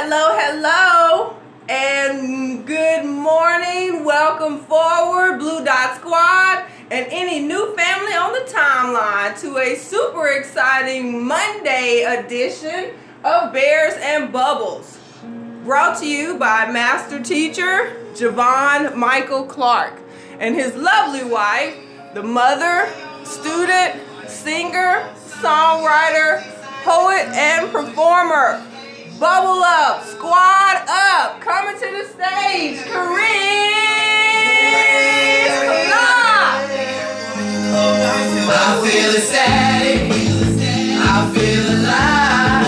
Hello, and good morning. Welcome forward, Blue Dot Squad, and any new family on the timeline to a super exciting Monday edition of Bears and Bubbles. Brought to you by Master Teacher Javon Michael Clark and his lovely wife, the mother, student, singer, songwriter, poet, and performer. Bubble up, squad up, coming to the stage, Chris Clark. I feel ecstatic, I feel alive,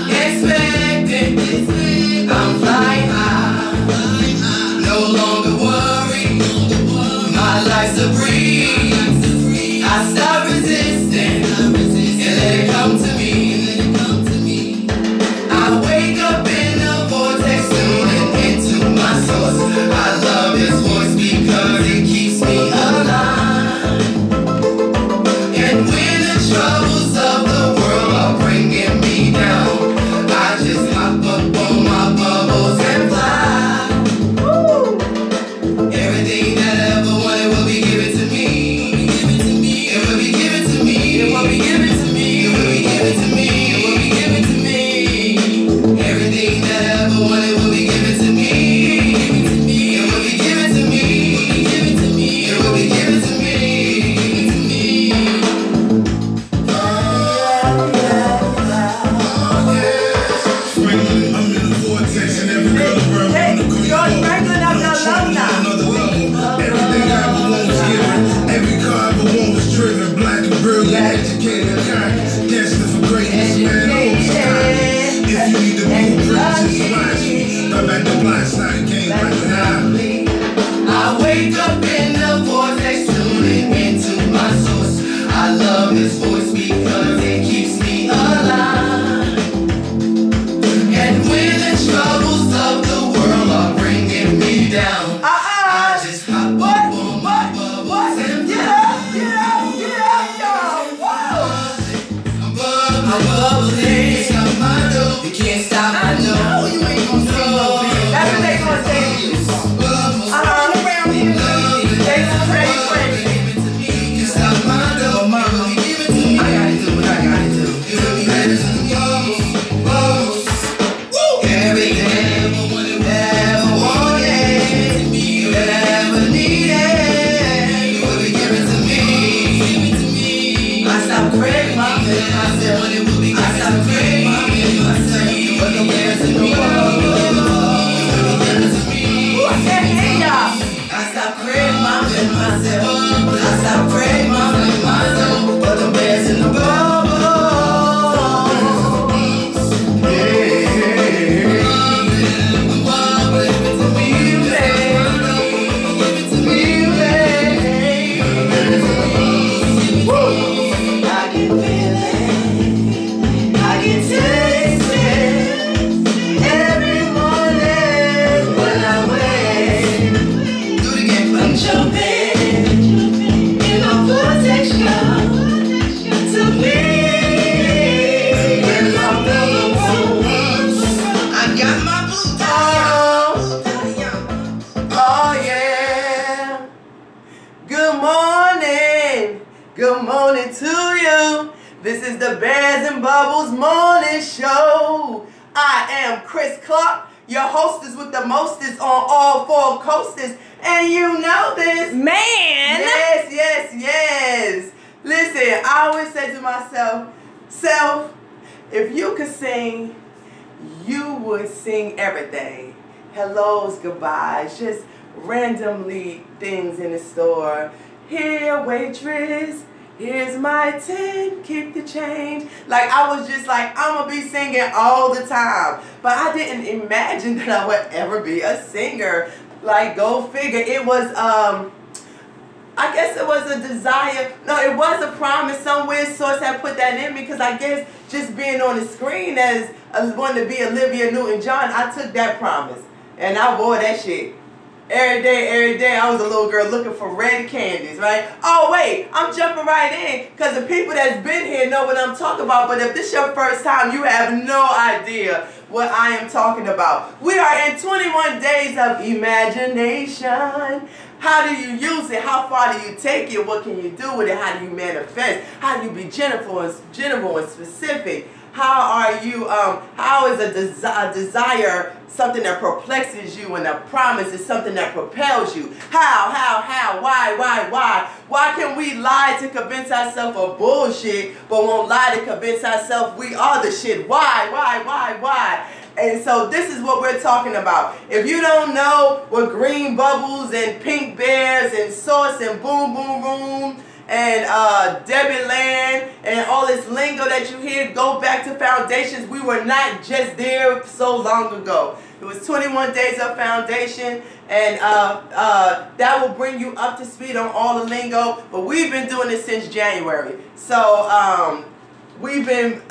expecting, I'm flying high, no longer worried, my life's a breeze, I stop resisting, and let it come to me. I wake up in the vortex, tuning into my source. I love his voice because it keeps me alive. And when the troubles of the world are bringing me down, I just hop up on my bubbles and fly. Woo! Everything that I ever wanted will be given to me. It will be given to me. It will be given to me. It will be given to me. It will be given to me. Everything that I ever wanted will be given to me. It will be given to me. It will be given to me. I'm in the vortex and every girl around me wanna go another level. Everything I ever want was given. Every car I ever want was driven. Black and brilliant, educated, kind. Destined for greatness, man. Always kind. If you need to move, just watch me. I'm at the blind side game right now. I wake up in the vortex, tuning into my source. I love his voice because it keeps me alive. And when the troubles of the world are bringing me down, I just hop up on my bubbles and I'm bubbling. You can't stop my dough. You can't stop my dough. You ain't gonna see no big. That's what they gonna say. You stop my dough. I gotta do what I gotta do. You will be better than the bubbles. Everything ever wanted, ever needed, you will be given to me. I stop craving myself. I stop craving myself. But the bears in the world, you will be given to me. I stop craving myself. I stop craving myself. But the bears in the bubble. Good morning to you. This is the Bears and Bubbles Morning Show. I am Chris Clark, your hostess with the mostest on all four coasters. And you know this. Man! Yes. Listen, I always say to myself, self, if you could sing, you would sing everything. Hellos, goodbyes, just randomly things in the store. Here, waitress, here's my 10, keep the change. Like, I was just like, I'm gonna be singing all the time. But I didn't imagine that I would ever be a singer. Like, go figure. It was, I guess it was a desire. No, it was a promise. Some weird source had put that in me because I guess just being on the screen as wanting to be Olivia Newton-John, I took that promise. And I wore that shit. Every day, I was a little girl looking for red candies, right? Oh, wait, I'm jumping right in because the people that's been here know what I'm talking about. But if this is your first time, you have no idea. what I am talking about. We are in 21 days of imagination. How do you use it? How far do you take it? What can you do with it? How do you manifest? How do you be general and specific? How are you, how is a desire something that perplexes you, and a promise is something that propels you? How, why? Why can we lie to convince ourselves of bullshit, but won't lie to convince ourselves we are the shit? Why? And so this is what we're talking about. If you don't know what green bubbles and pink bears and sauce and boom boom room and Debbie Land and all this lingo that you hear, go back to foundations. We were not just there so long ago. It was 21 days of foundation, and that will bring you up to speed on all the lingo. But we've been doing this since January. So we've been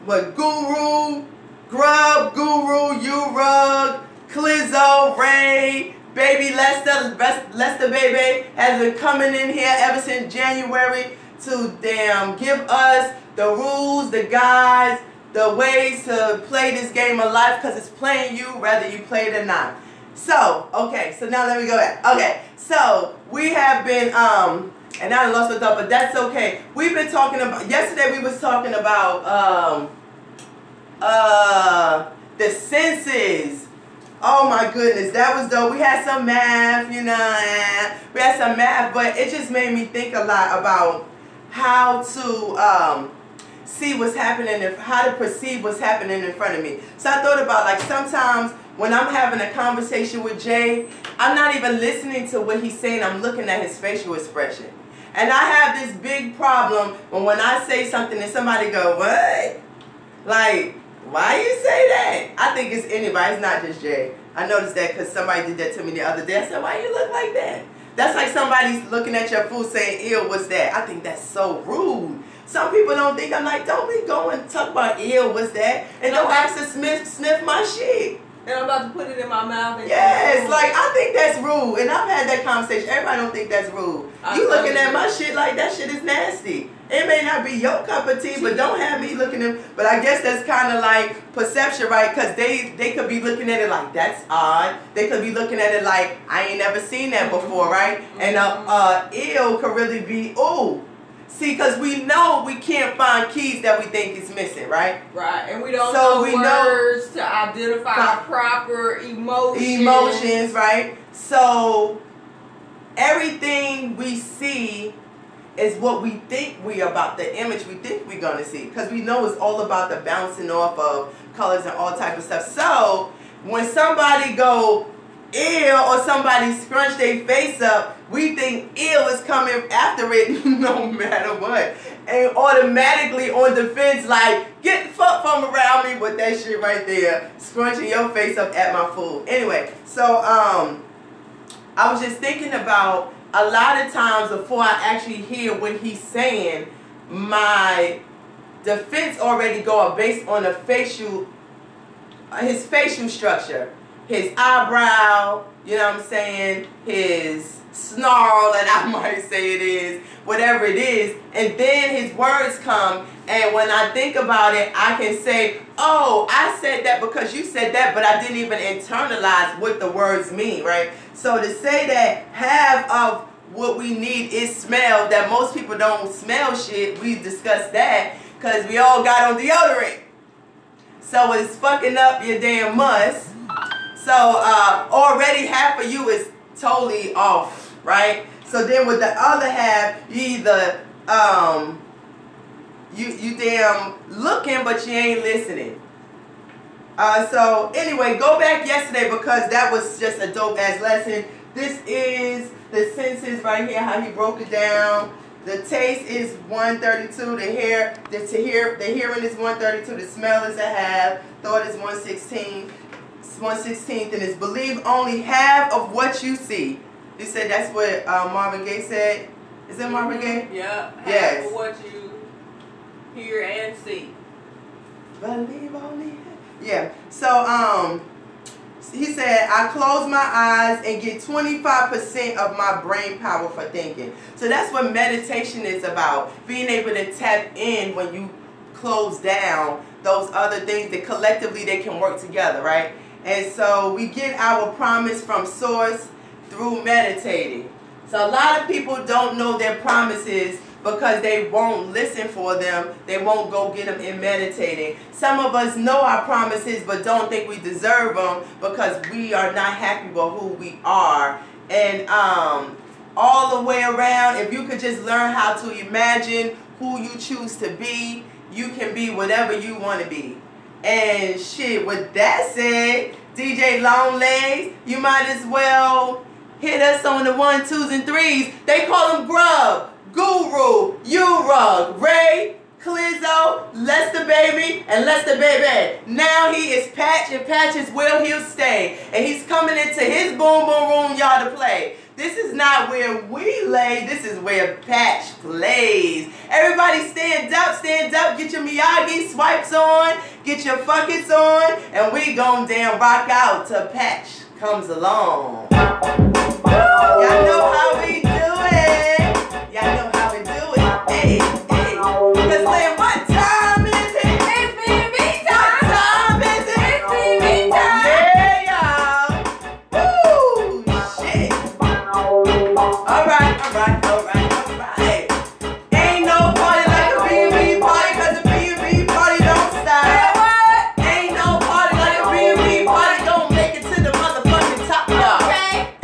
Guru, Grub, Guru, U-Rug, Clizzo, Ray, Baby Lester Baby has been coming in here ever since January to give us the rules, the guides, the ways to play this game of life, because it's playing you whether you play it or not. So, okay, so now let me go back. Okay, so we have been, and I lost my thought, but that's okay. We've been talking about, yesterday we was talking about the senses. Oh my goodness, that was dope. We had some math, you know, we had some math, but it just made me think a lot about how to see what's happening, how to perceive what's happening in front of me. So I thought about, like, sometimes when I'm having a conversation with Jay, I'm not even listening to what he's saying, I'm looking at his facial expression. And I have this big problem when I say something and somebody go, what? Like, why you say that? I think it's anybody. It's not just Jay. I noticed that because somebody did that to me the other day. I said, why you look like that? That's like somebody's looking at your food saying, ew, what's that? I think that's so rude. Some people don't think, I'm like, don't be going talk about ew, what's that? And don't ask to sniff my shit. And I'm about to put it in my mouth. And yes, like, I think that's rude. And I've had that conversation. Everybody don't think that's rude. You looking at my shit like that shit is nasty. It may not be your cup of tea, but don't have me looking at. But I guess that's kind of like perception, right? Because they could be looking at it like, that's odd. They could be looking at it like, I ain't never seen that before, right? And ill could really be, ooh. See, because we know we can't find keys that we think is missing, right? Right, and we don't know words to identify proper emotions. Emotions, right? So everything we see is what we think we about, the image we think we're going to see. Because we know it's all about the bouncing off of colors and all type of stuff. So when somebody go ill or somebody scrunch their face up, we think ill is coming after it no matter what. And automatically on defense, like, get the fuck from around me with that shit right there. Scrunching your face up at my food. Anyway, so I was just thinking about, a lot of times before I actually hear what he's saying, my defense already go up based on his facial structure. His eyebrow, you know what I'm saying, his snarl that I might say it is, whatever it is, and then his words come, and when I think about it, I can say, oh, I said that because you said that, but I didn't even internalize what the words mean, right? So to say that half of what we need is smell, that most people don't smell shit, we discussed that, because we all got on deodorant. So it's fucking up your damn must. So already half of you is totally off, right? So then with the other half, you either you damn looking, but you ain't listening. So anyway, go back yesterday because that was just a dope ass lesson. This is the senses right here, how he broke it down. The taste is 132. The hearing is 132. The smell is a half. Thought is 116. 1/16th, and it's believe only half of what you see. You said that's what Marvin Gaye said. Is it Marvin Gaye? Yeah. Yes. Half of what you hear and see. Believe only half. Yeah. So he said, I close my eyes and get 25% of my brain power for thinking. So that's what meditation is about. Being able to tap in when you close down those other things that collectively they can work together, right? And so we get our promise from source through meditating. So a lot of people don't know their promises because they won't listen for them. They won't go get them in meditating. Some of us know our promises but don't think we deserve them because we are not happy with who we are. And all the way around, if you could just learn how to imagine who you choose to be, you can be whatever you want to be. And shit, with that said, DJ Longlegs, you might as well hit us on the 1, 2s, and 3s. They call them Grub, Guru, U-Rug, Ray, Clizzo, Lester Baby, and Lester Baby. Now he is Patch, and Patch is where he'll stay. And he's coming into his boom boom room, y'all, to play. This is not where we lay, this is where Patch plays. Everybody stand up, get your Miyagi swipes on, get your fuckets on, and we gon' damn rock out till Patch comes along. Y'all know how we do it. Y'all know how we do it. Hey, hey. Cause Lynn, what time is it? It's BB time. What time is it? It's BB time. Yeah, y'all. Woo, shit. Alright. Ain't no party like a B&B party, cause a B&B party don't stop. Ain't no party like a B&B party, don't make it to the motherfucking top, y'all.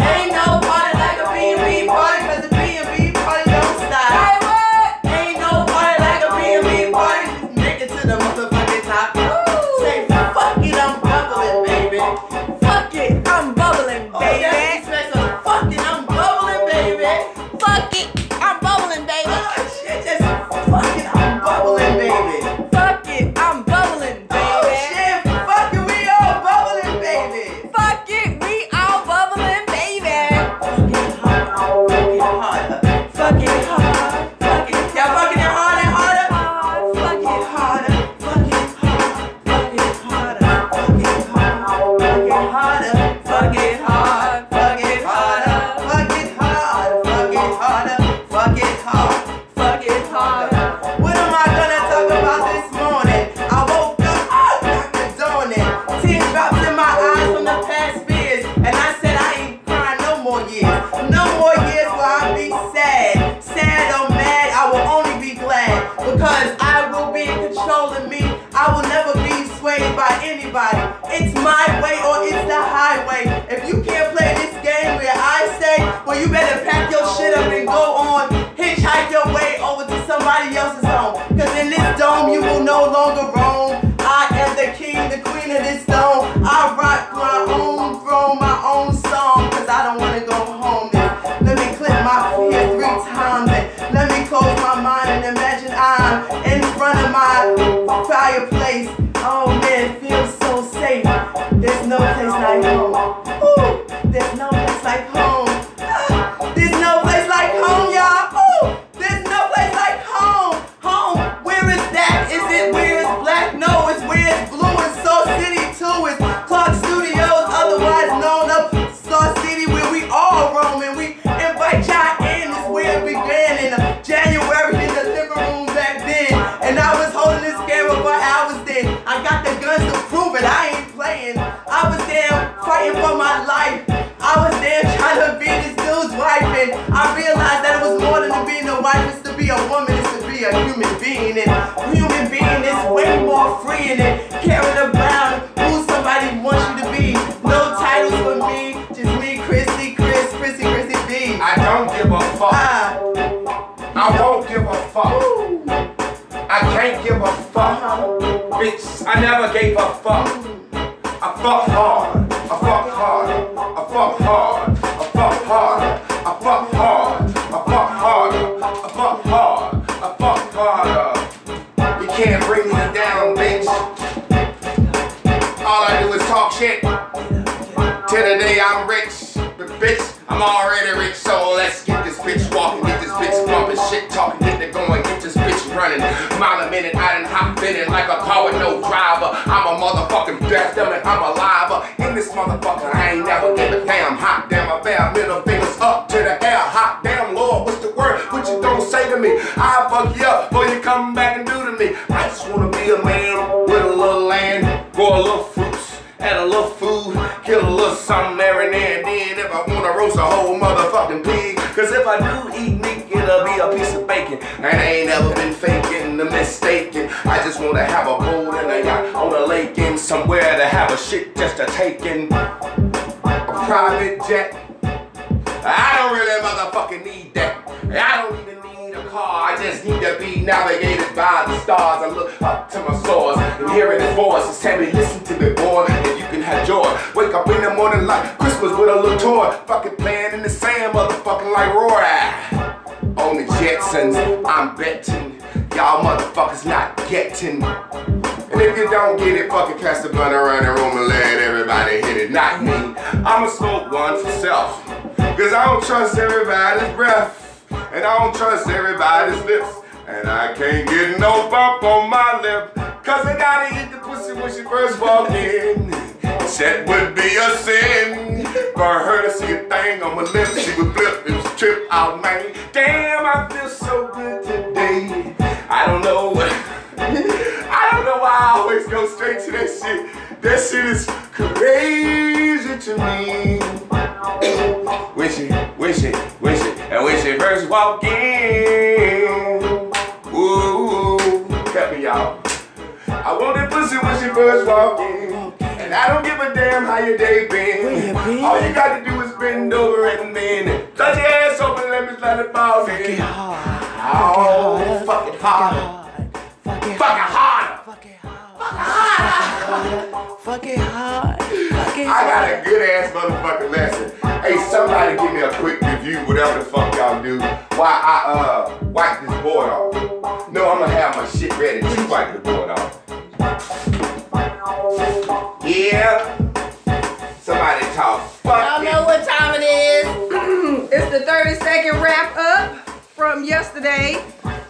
Ain't no party like a B&B party, cause a B&B party don't stop. Ain't no party like a B&B party, just make it to the motherfucking top. Say, fuck it, I'm bubbling, baby. Fuck it, I'm bubbling, baby. Oh, yes, fuck it, I'm bubbling, baby. Fuck it, I'm bubbling, baby. Oh, shit, just fuck it, I'm bubbling, baby. Fuck it, I'm bubbling, baby. Oh, shit, fuck it, we all bubbling, baby. Fuck it, we all bubbling, baby. Fuck it hard, fuck it. Y'all fucking it hard and harder? Fuck it harder, fuck it hard, fuck it harder, fuck it hard, fuck it harder, fuck it hard, fuck it harder, fuck it hard, fuck it harder, fuck it hard, fuck it harder. What am I gonna talk about this morning? I woke up, Dr. Dornan, tears drops in my eyes from the past fears, and I said I ain't crying no more years. No more years will I be sad or mad, I will only be glad, because I will be in control of me. I will never be swayed by anybody. It's my way or it's the highway. If you can't play this game where I say, well, you better pack your shit up and go on, hitchhike your way over to somebody else's home, because in this dome you will no longer roam. I am the king, the queen of this dome. I rock my own throne, my own song, because I don't want to go home. Let me clip my feet 3 times and let me close my mind and imagine I'm in front of my fireplace. Oh man, it feels so safe. There's no place like home. Ooh, there's no place like home. There's no place like home, y'all. Ooh, there's no place like home. Home, where is that? Is it where it's black? No, it's where it's blue. It's Soul City too. It's Clark Studios, otherwise known as Star City, where we all roam and we invite y'all in. It's where it began in January in the living room back then. And I was holding this camera for hours then. I got the guns to prove it. I ain't playing. I was there fighting for my life. I was there trying to be this dude's wife, and I realized that it was more than being a wife. It's to be a woman. It's to be a human being, and human being is way more free than caring about who somebody wants you to be. No titles for me, just me, Chrissy B. I don't give a fuck. I won't give a fuck. I can't give a fuck. Bitch, I never gave a fuck. I fuck hard. I fuck hard. I fuck hard. I fuck hard. I fuck hard. I fuck harder. I fuck hard. I fuck harder. You can't bring me down, bitch. All I do is talk shit. Till the day I'm rich. But bitch, I'm already rich, so let's get this bitch walking, get this bitch bumping, shit talking, get it going, get this bitch running. Mile a minute, I done hop in it like a car with no driver. I'm a motherfucking death dummy, I'm alive. In this motherfucker, I ain't never give a damn. Hot damn, I bear middle fingers up to the air. Hot damn, Lord, what's the word? What you don't say to me? I'll fuck you up before you come back and do to me. me. I just wanna be a man with a little land, grow a little fruits, add a little food, kill a little something every now and then. If I wanna roast a whole motherfucking pig, cause if I do eat meat, it'll be a piece of bacon. And I ain't never been faking the mistaken. I just wanna have a boat and a yacht on a lake and somewhere to have a shit just a taking. A private jet. I don't really motherfucking need that. I don't even need a car. I just need to be navigated by the stars. I look up to my source and hearing his voice is telling me, listen to me, boy, and you can have joy. Wake up in the morning like Christmas with a little toy. Fucking playing in the sand, motherfucking like Roy. On the Jetsons, I'm betting y'all motherfuckers not getting. And if you don't get it, fucking pass the blunt around the room and let everybody hit it. Not me. I'ma smoke one for self. Cause I don't trust everybody's breath. And I don't trust everybody's lips. And I can't get no bump on my lip. Cause I gotta eat the pussy when she first walked in. That would be a sin. For her to see a thing on my lips, she would flip and trip out, man. Damn, I feel so good today. I don't know why I always go straight to that shit. That shit is crazy to me. Wish it, and when she first walked in. Ooh, cut me y'all. I want that pussy when she first walked in. And I don't give a damn how your day been. All you got to do is bend over and bend. Touch your ass open, let me let it fall in. Oh, fuck it hard. Fuck it hard. Fuck it hard. Fuck it hard. I got a good ass motherfucking lesson. Hey, somebody give me a quick review, whatever the fuck y'all do, while I wipe this board off. No, I'm gonna have my shit ready to wipe the board off. Yeah. Somebody talk. Y'all know what time it is. It's the 30-second wrap up from yesterday.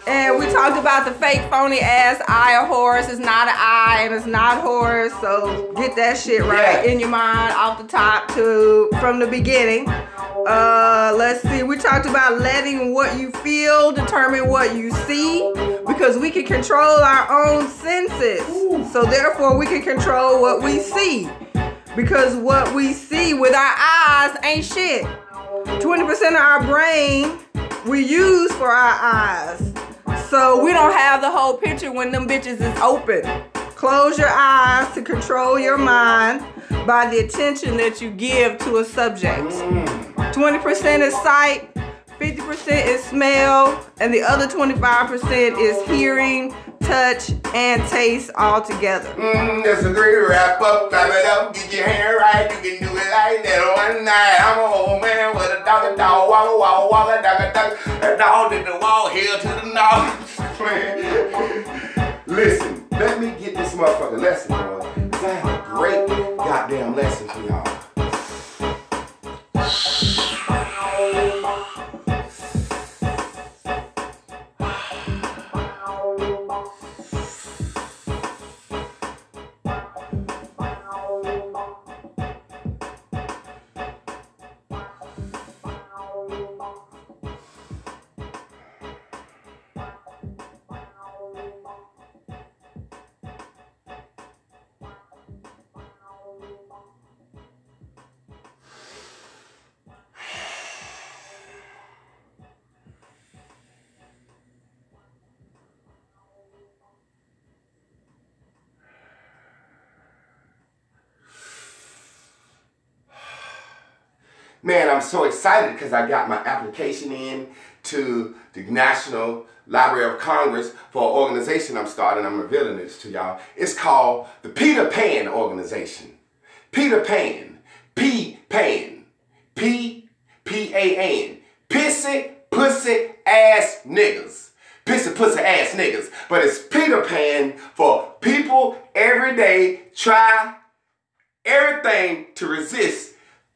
And we talked about the fake phony ass eye of Horus. It's not an eye and it's not Horus. So get that shit right in your mind off the top from the beginning. Let's see. We talked about letting what you feel determine what you see, because we can control our own senses. So therefore we can control what we see, because what we see with our eyes ain't shit. 20% of our brain we use for our eyes. So we don't have the whole picture when them bitches is open. Close your eyes to control your mind by the attention that you give to a subject. 20% is sight, 50% is smell, and the other 25% is hearing, touch, and taste all together. That's a great wrap up. Clap it up, get your hair right. You can do it like that one night. I'm an old man with a dog, walla, dog. That dog did the wall here to the north. Listen, let me get this motherfucking lesson, boy. Cause I have a great goddamn lesson for y'all. Man, I'm so excited because I got my application in to the National Library of Congress for an organization I'm starting. I'm revealing this to y'all. It's called the Peter Pan Organization. Peter Pan. P-Pan. P-P-A-N. Pissy, pussy, ass niggas. Pissy, pussy, ass niggas. But it's Peter Pan for people every day try everything to resist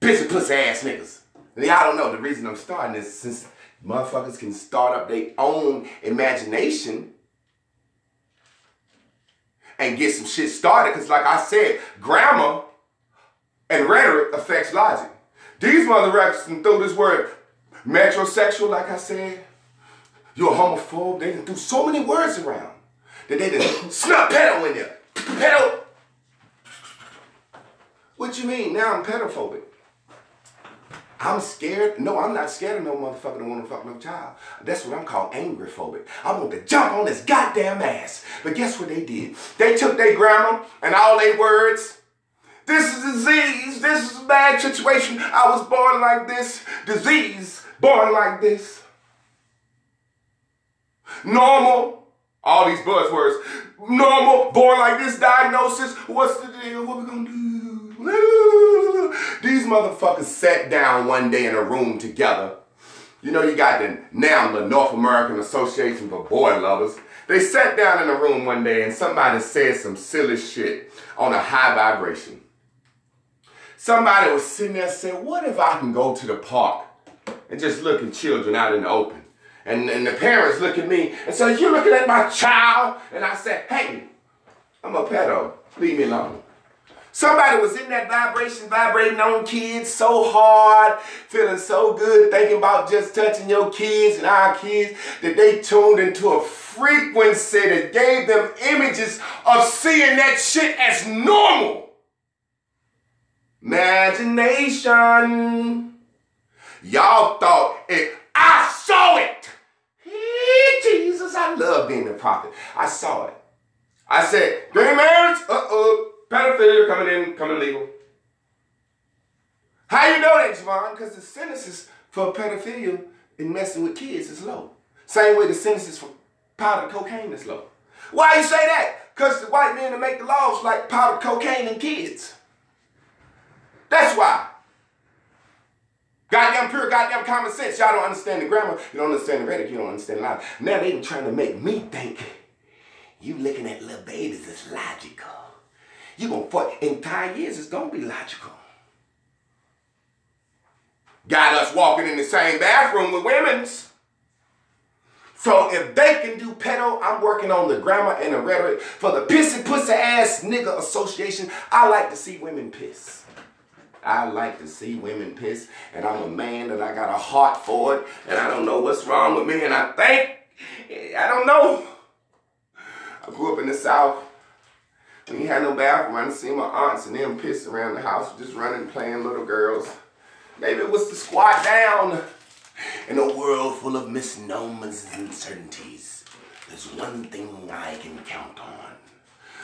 pissy, pussy, ass niggas. And y'all don't know the reason I'm starting this, since motherfuckers can start up their own imagination and get some shit started. Because like I said, grammar and rhetoric affects logic. These motherfuckers can throw this word metrosexual, like I said. You're a homophobe. They can throw so many words around. that they done snuck pedo in there. Pedo. What you mean? Now I'm pedophobic. I'm scared. No, I'm not scared of no motherfucker that want to fuck no child. That's what I'm called angry phobic. I want to jump on this goddamn ass. But guess what they did? They took their grammar and all their words. This is disease. This is a bad situation. I was born like this. Disease. Born like this. Normal. All these buzzwords. Normal. Born like this. Diagnosis. What's the deal? What we gonna do? These motherfuckers sat down one day in a room together. You know, you got the North American Association for Boy Lovers. They sat down in a room one day and somebody said some silly shit on a high vibration. Somebody was sitting there saying, what if I can go to the park and just look at children out in the open? And the parents look at me and say, you looking at my child? And I said, hey, I'm a pedo. Leave me alone. Somebody was in that vibration, vibrating on kids so hard, feeling so good, thinking about just touching your kids and our kids, that they tuned into a frequency that gave them images of seeing that shit as normal. Imagination. Y'all thought it. I saw it. Hey, Jesus, I love being a prophet. I saw it. I said, gay marriage? Pedophilia coming legal. How you know that, Javon? Because the sentences for pedophilia and messing with kids is low. Same way the sentences for powder cocaine is low. Why you say that? Because the white men that make the laws like powder cocaine and kids. That's why. Goddamn pure, goddamn common sense. Y'all don't understand the grammar. You don't understand the rhetoric. You don't understand the line. Now they trying to make me think you looking at little babies is logical. You gonna fuck entire years, it's gonna be logical. Got us walking in the same bathroom with women's. So if they can do pedo, I'm working on the grammar and the rhetoric for the pissy pussy ass nigga association. I like to see women piss. I like to see women piss, and I'm a man that I got a heart for it, and I don't know what's wrong with me, and I don't know. I grew up in the South. We ain't had no bathroom. I done seen my aunts and them piss around the house, just running, playing little girls. Maybe it was to squat down. In a world full of misnomers and uncertainties, there's one thing I can count on.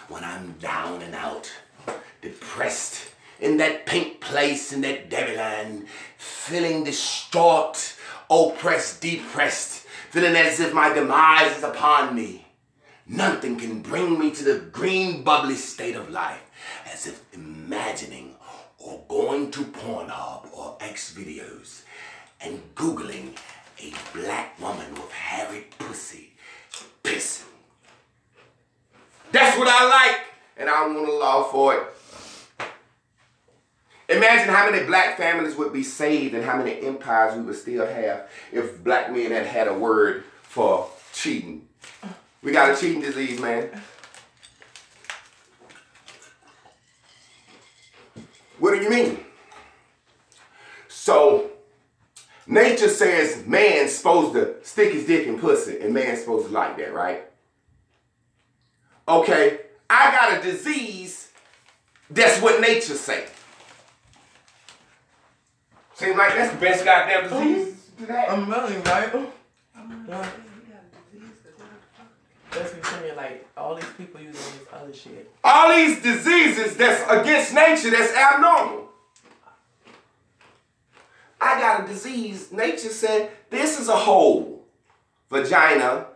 When I'm down and out, depressed, in that pink place, in that Devilland, feeling distraught, oppressed, depressed, feeling as if my demise is upon me. Nothing can bring me to the green, bubbly state of life as if imagining or going to Pornhub or X videos and Googling a black woman with hairy pussy pissing. That's what I like, and I want a law for it. Imagine how many black families would be saved and how many empires we would still have if black men had had a word for cheating. We got a cheating disease, man. What do you mean? So, nature says man's supposed to stick his dick in pussy and man's supposed to like that, right? Okay, I got a disease, that's what nature say. Seems like that's the best goddamn disease today. I'm really right. That's what you're like, all these people using this other shit. All these diseases that's against nature, that's abnormal. I got a disease, nature said, this is a hole. Vagina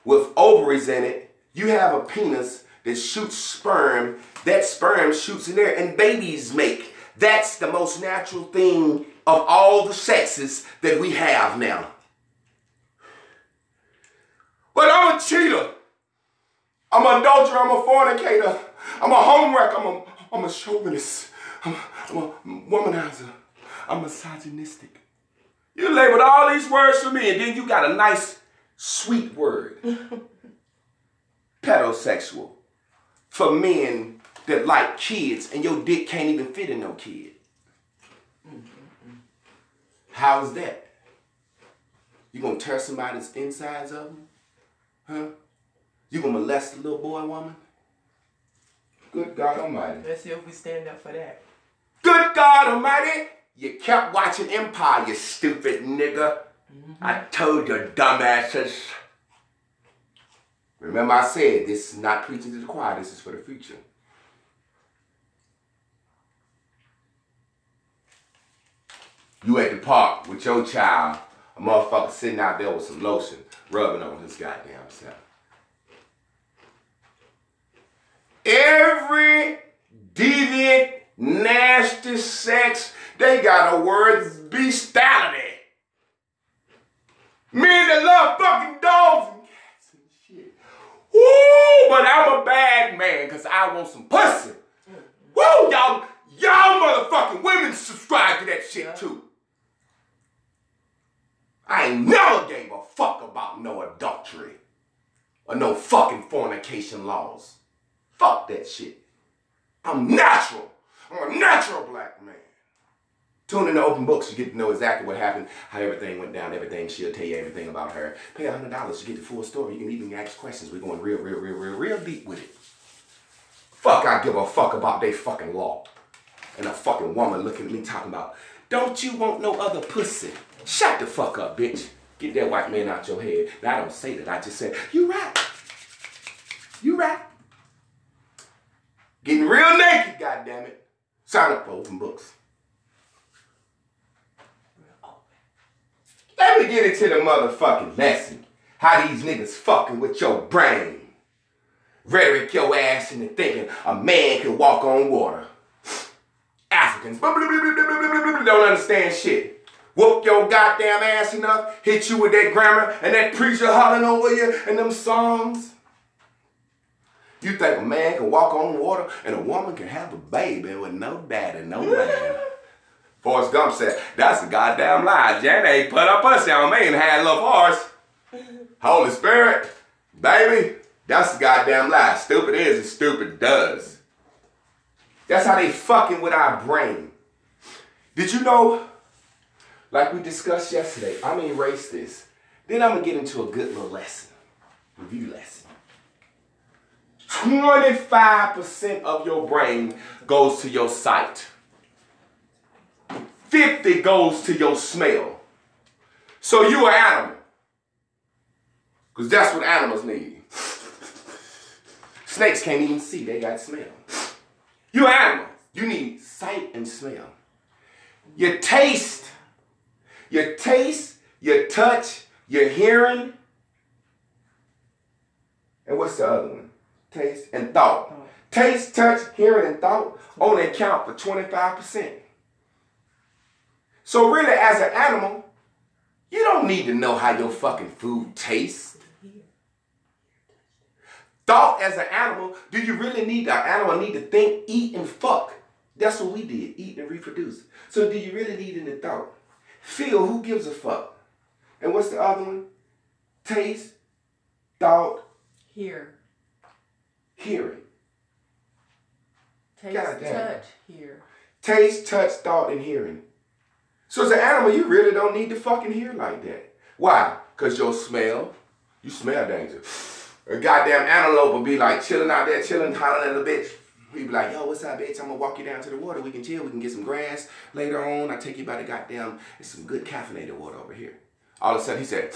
with ovaries in it. You have a penis that shoots sperm. That sperm shoots in there and babies make. That's the most natural thing of all the sexes that we have now. But I'm a cheater. I'm an adulterer. I'm a fornicator. I'm a homewrecker. I'm a chauvinist. I'm a womanizer. I'm misogynistic. You labeled all these words for me, and then you got a nice, sweet word. Pedosexual. For men that like kids, and your dick can't even fit in no kid. How's that? You gonna tear somebody's insides of them? Huh? You gonna molest a little boy, woman? Good God Almighty. Let's see if we stand up for that. Good God Almighty. You kept watching Empire, you stupid nigga. I told you, dumbasses. Remember I said, this is not preaching to the choir, this is for the future. You at the park with your child, a motherfucker sitting out there with some lotion, rubbing on his goddamn self. Every deviant, nasty sex, they got a word, bestiality. Men that love fucking dogs and cats and shit. Woo, but I'm a bad man because I want some pussy. Woo, y'all motherfucking women subscribe to that shit too. I ain't never gave a fuck about no adultery or no fucking fornication laws. Fuck that shit. I'm natural. I'm a natural black man. Tune in to Open Books, you get to know exactly what happened, how everything went down, everything. She'll tell you everything about her. Pay $100 to get the full story. You can even ask questions. We're going real deep with it. Fuck, I give a fuck about they fucking law. And a fucking woman looking at me talking about, don't you want no other pussy? Shut the fuck up, bitch. Get that white man out your head. Now, I don't say that. I just said, you right. You right. Getting real naked, goddammit. Sign up for Open Books. Let me get into the motherfucking lesson. How these niggas fucking with your brain. Rhetoric your ass into thinking a man can walk on water. Africans don't understand shit. Whoop your goddamn ass enough, hit you with that grammar and that preacher hollering over you and them songs. You think a man can walk on water and a woman can have a baby with no daddy, no man. Forrest Gump said, that's a goddamn lie. Janet ain't put up pussy on me and had a little Forrest. Holy Spirit, baby, that's a goddamn lie. Stupid is and stupid does. That's how they fucking with our brain. Did you know, like we discussed yesterday, I'm gonna erase this. Then I'm gonna get into a good little lesson, review lesson. 25% of your brain goes to your sight. 50 goes to your smell. So you an animal. Because that's what animals need. Snakes can't even see, they got smell. You an animal. You need sight and smell. Your taste, your touch, your hearing, and what's the other one? Taste and thought. Taste, touch, hearing, and thought only account for 25%. So really, as an animal, you don't need to know how your fucking food tastes. Thought as an animal, do you really need, an animal need to think, eat, and fuck? That's what we did, eat and reproduce. So do you really need any thought? Feel, who gives a fuck? And what's the other one? Taste, thought, hearing. Taste, touch, hear. Taste, touch, thought, and hearing. So as an animal, you really don't need to fucking hear like that. Why? Because your smell, you smell danger. A goddamn antelope will be like chilling out there, chilling, hollering at a bitch. He'd be like, yo, what's up, bitch? I'm gonna walk you down to the water. We can chill, we can get some grass. Later on, I take you by the goddamn, there's some good caffeinated water over here. All of a sudden, he said,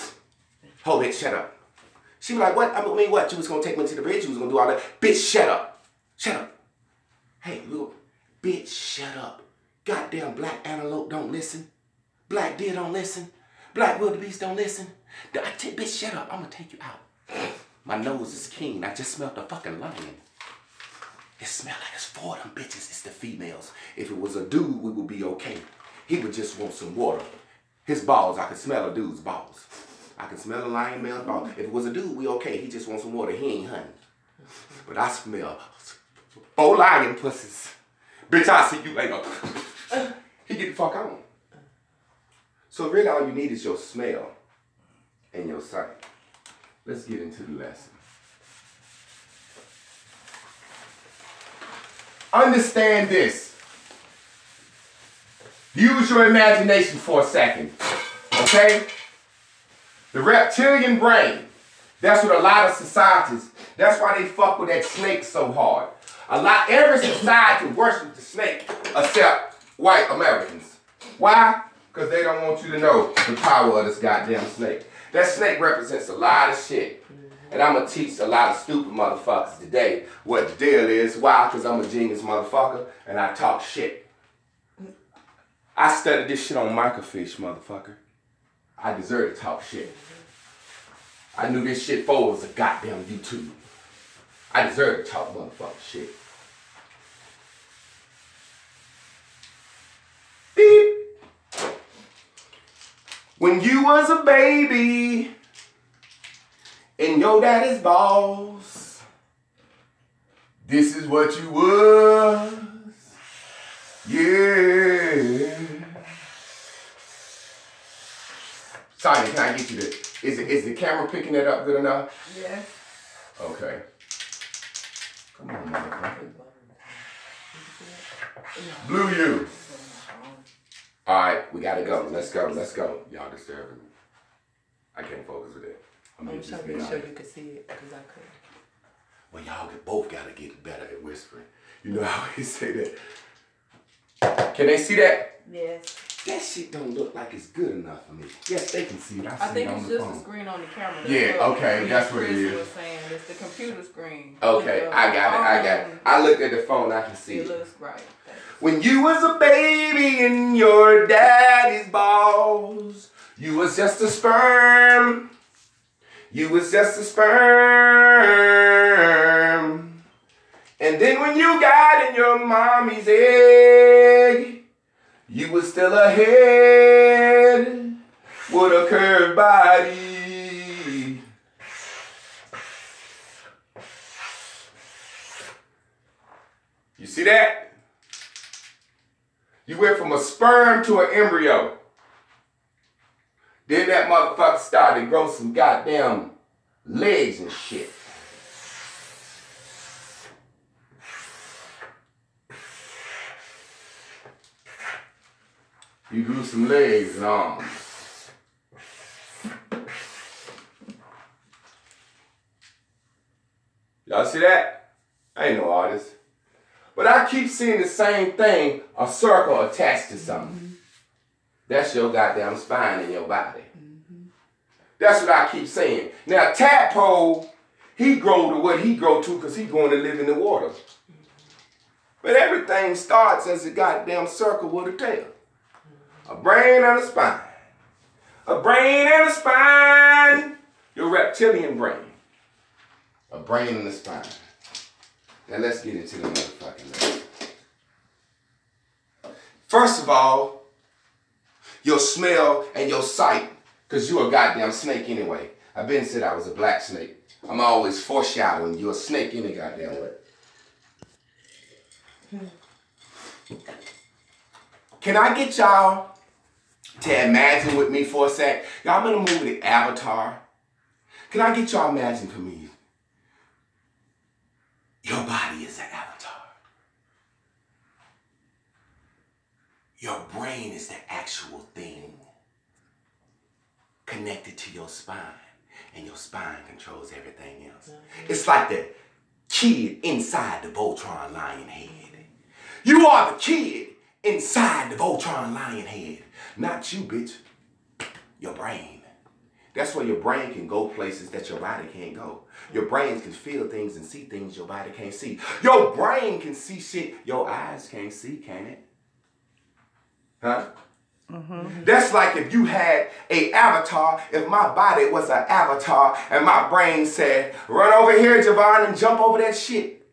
oh, bitch, shut up. She be like, what? I mean, what? You was gonna take me to the bridge? You was gonna do all that? Bitch, shut up. Shut up. Hey, look, bitch, shut up. Goddamn black antelope don't listen. Black deer don't listen. Black wildebeest don't listen. Bitch, shut up. I'm gonna take you out. My nose is keen. I just smelled a fucking lion. It smelled like it's 4 of them bitches. It's the females. If it was a dude, we would be okay. He would just want some water. His balls, I could smell a dude's balls. I can smell a lion male's balls. If it was a dude, we okay. He just wants some water. He ain't hunting. But I smell 4 lion pussies. Bitch, I'll see you later. He get the fuck on. So really all you need is your smell and your sight. Let's get into the lesson. Understand this. Use your imagination for a second, okay? The reptilian brain, that's what a lot of societies That's why they fuck with that snake so hard. Every society worships the snake except white Americans. Why? Because they don't want you to know the power of this goddamn snake. That snake represents a lot of shit. And I'm going to teach a lot of stupid motherfuckers today what the deal is. Why? Because I'm a genius motherfucker and I talk shit. I studied this shit on microfiche, motherfucker. I deserve to talk shit. I knew this shit before it was a goddamn YouTube. I deserve to talk motherfucking shit. Beep. When you was a baby in your daddy's balls, this is what you was. Yeah. Sorry, can I get you this? Is the camera picking it up good enough? Yes. Okay. Come on, motherfucker. Blue you. Alright, we gotta go. Let's go. Y'all disturbing me. I can't focus with it. I'm sure you can see it, because I couldn't. Well, y'all both gotta get better at whispering. You know how I say that. Can they see that? Yes. That shit don't look like it's good enough for me. Yes, they can see it. I think it it's on just the phone. the screen on the camera. Yeah, okay, that's what it is. Was saying it's the computer screen. Okay, I got it. I looked at the phone, I can see it. It looks right. When you was a baby in your daddy's balls, you was just a sperm. You was just a sperm. And then when you got in your mommy's egg, you was still a head with a curved body. You see that? You went from a sperm to an embryo. Then that motherfucker started to grow some goddamn legs and shit. You grew some legs and arms. Y'all see that? I ain't no artist. But I keep seeing the same thing, a circle attached to something. That's your goddamn spine in your body. That's what I keep saying. Now, tadpole, he grow to what he grow to because he's going to live in the water. But everything starts as a goddamn circle with a tail. A brain and a spine. A brain and a spine. Your reptilian brain. A brain and a spine. Now let's get into the motherfucking lesson. First of all, your smell and your sight, because you're a goddamn snake anyway. I've been said I was a black snake. I'm always foreshadowing you're a snake any goddamn way. Can I get y'all to imagine with me for a sec? Y'all been in the movie Avatar? Can I get y'all to imagine for me? Your body is an avatar. Your brain is the actual thing connected to your spine, and your spine controls everything else. It's like the kid inside the Voltron lion head. You are the kid inside the Voltron lion head. Not you, bitch. Your brain. That's where your brain can go places that your body can't go. Your brain can feel things and see things your body can't see. Your brain can see shit your eyes can't see, can it? Huh? Mm-hmm. That's like if you had an avatar, if my body was an avatar and my brain said, run over here, Javon, and jump over that shit.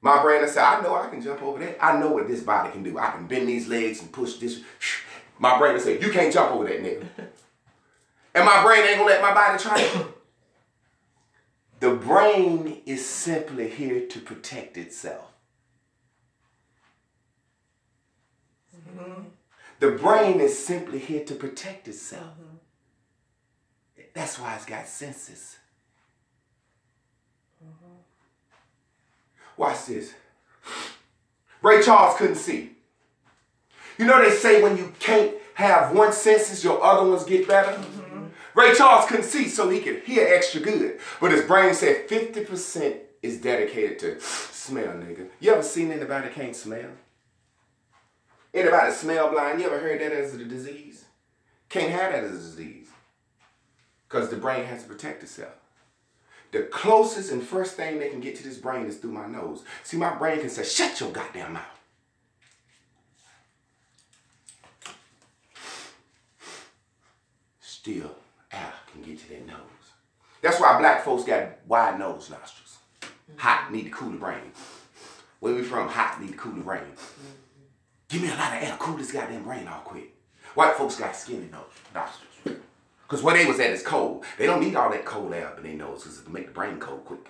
My brain would say, I know I can jump over that. I know what this body can do. I can bend these legs and push this. My brain would say, you can't jump over that nigga. And my brain ain't gonna let my body try it. The brain is simply here to protect itself. Mm-hmm. The brain is simply here to protect itself. Mm-hmm. That's why it's got senses. Mm-hmm. Watch this. Ray Charles couldn't see. You know they say when you can't have one senses, your other ones get better? Mm-hmm. Ray Charles couldn't see, so he could hear extra good. But his brain said 50% is dedicated to smell, nigga. You ever seen anybody that can't smell? Anybody smell blind? You ever heard that as a disease? Can't have that as a disease. Because the brain has to protect itself. The closest and first thing they can get to this brain is through my nose. See, my brain can say, shut your goddamn mouth. Still, air can get to their nose. That's why black folks got wide nose nostrils. Hot, need to cool the brain. Where we from? Hot, need to cool the brain. Give me a lot of air, cool this goddamn brain all quick. White folks got skinny nostrils. Because where they was at is cold. They don't need all that cold air up in their nose because it'll make the brain cold quick.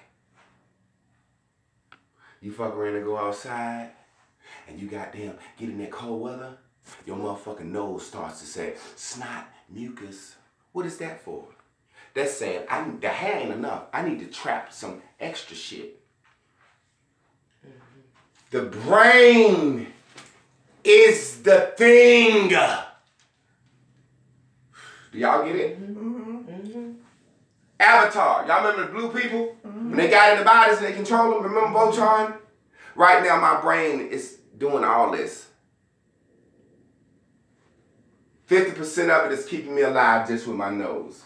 You fuck around and go outside and you goddamn get in that cold weather, your motherfucking nose starts to say, snot, mucus. What is that for? That's saying, the hair ain't enough. I need to trap some extra shit. The brain is the thing. Do y'all get it? Avatar. Y'all remember the blue people? When they got in the bodies and they control them? Remember Voltron? Right now, my brain is doing all this. 50% of it is keeping me alive just with my nose.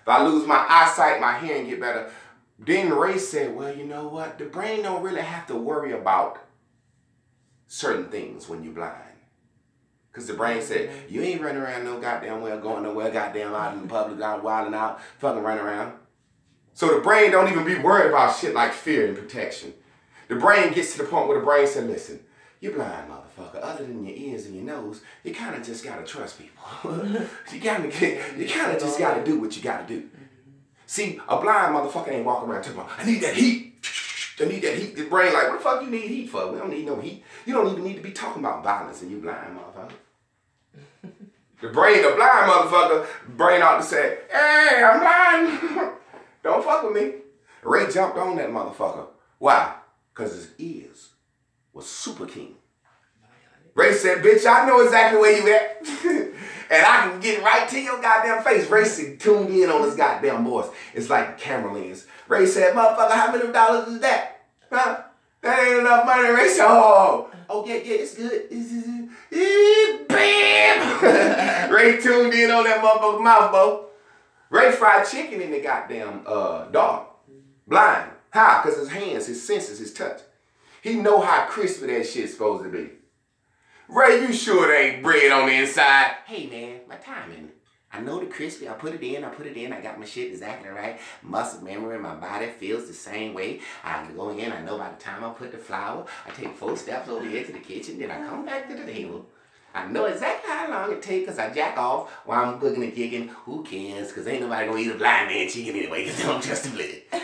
If I lose my eyesight, my hearing get better. Then Ray said, well, you know what? The brain don't really have to worry about certain things when you're blind. Because the brain said, you ain't running around no goddamn well, going nowhere, goddamn out in the public, out wilding out, fucking running around. So the brain don't even be worried about shit like fear and protection. The brain gets to the point where the brain said, listen, you're blind, motherfucker. Other than your ears and your nose, you kind of just got to trust people. you kind of just got to do what you got to do. See, a blind motherfucker ain't walking around talking about, I need that heat. I need that heat. The brain like, what the fuck you need heat for? We don't need no heat. You don't even need to be talking about violence and you blind motherfucker. The blind motherfucker, brain ought to say, hey, I'm blind. Don't fuck with me. Ray jumped on that motherfucker. Why? Because his ears was super keen. Ray said, bitch, I know exactly where you at. And I can get right to your goddamn face. Ray tuned in on his goddamn voice. It's like the camera lens. Ray said, motherfucker, how many dollars is that? Huh? That ain't enough money. Ray said, oh yeah, it's good. Bam! Ray tuned in on that motherfucker's mouth, bro. Ray fried chicken in the goddamn dark. Blind. How? Because his hands, his senses, his touch. He know how crispy that shit's supposed to be. Ray, you sure there ain't bread on the inside? Hey man, my timing. I know the crispy, I put it in, I got my shit exactly right. Muscle memory, my body feels the same way. I go in, I know by the time I put the flour, I take 4 steps over here to the kitchen, then I come back to the table. I know exactly how long it takes because I jack off while I'm cooking and kicking. Who cares? Because ain't nobody gonna eat a blind man chicken anyway because they don't trust the blood.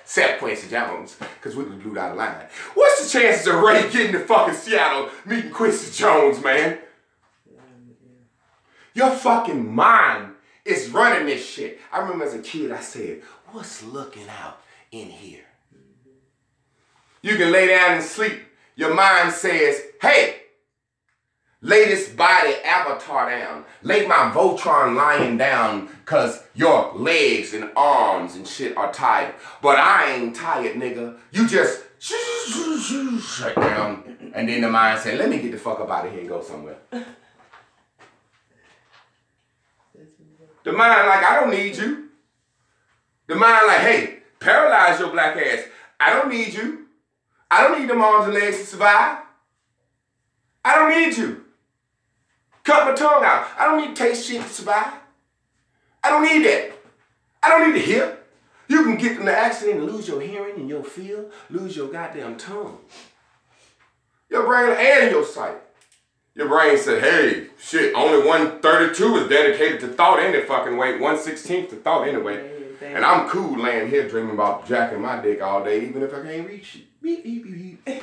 Except Quincy Jones, because we blew out of line. What's the chances of Ray getting to fucking Seattle meeting Quincy Jones, man? Your fucking mind is running this shit. I remember as a kid, I said, what's looking out in here? You can lay down and sleep. Your mind says, hey, lay this body avatar down. Lay my Voltron lying down because your legs and arms and shit are tired. But I ain't tired, nigga. You just shut down. And then the mind said, let me get the fuck up out of here and go somewhere. The mind like, I don't need you. The mind like, hey, paralyze your black ass. I don't need you. I don't need them arms and legs to survive. I don't need you. Cut my tongue out. I don't need to taste shit to survive. I don't need that. I don't need to hear. You can get in the accident and lose your hearing and your feel, lose your goddamn tongue. Your brain and your sight. Your brain said, hey, shit, only 132 is dedicated to thought any fucking way. 1/16 to thought anyway. And I'm cool laying here dreaming about jacking my dick all day, even if I can't reach it. Beep, beep, beep, beep.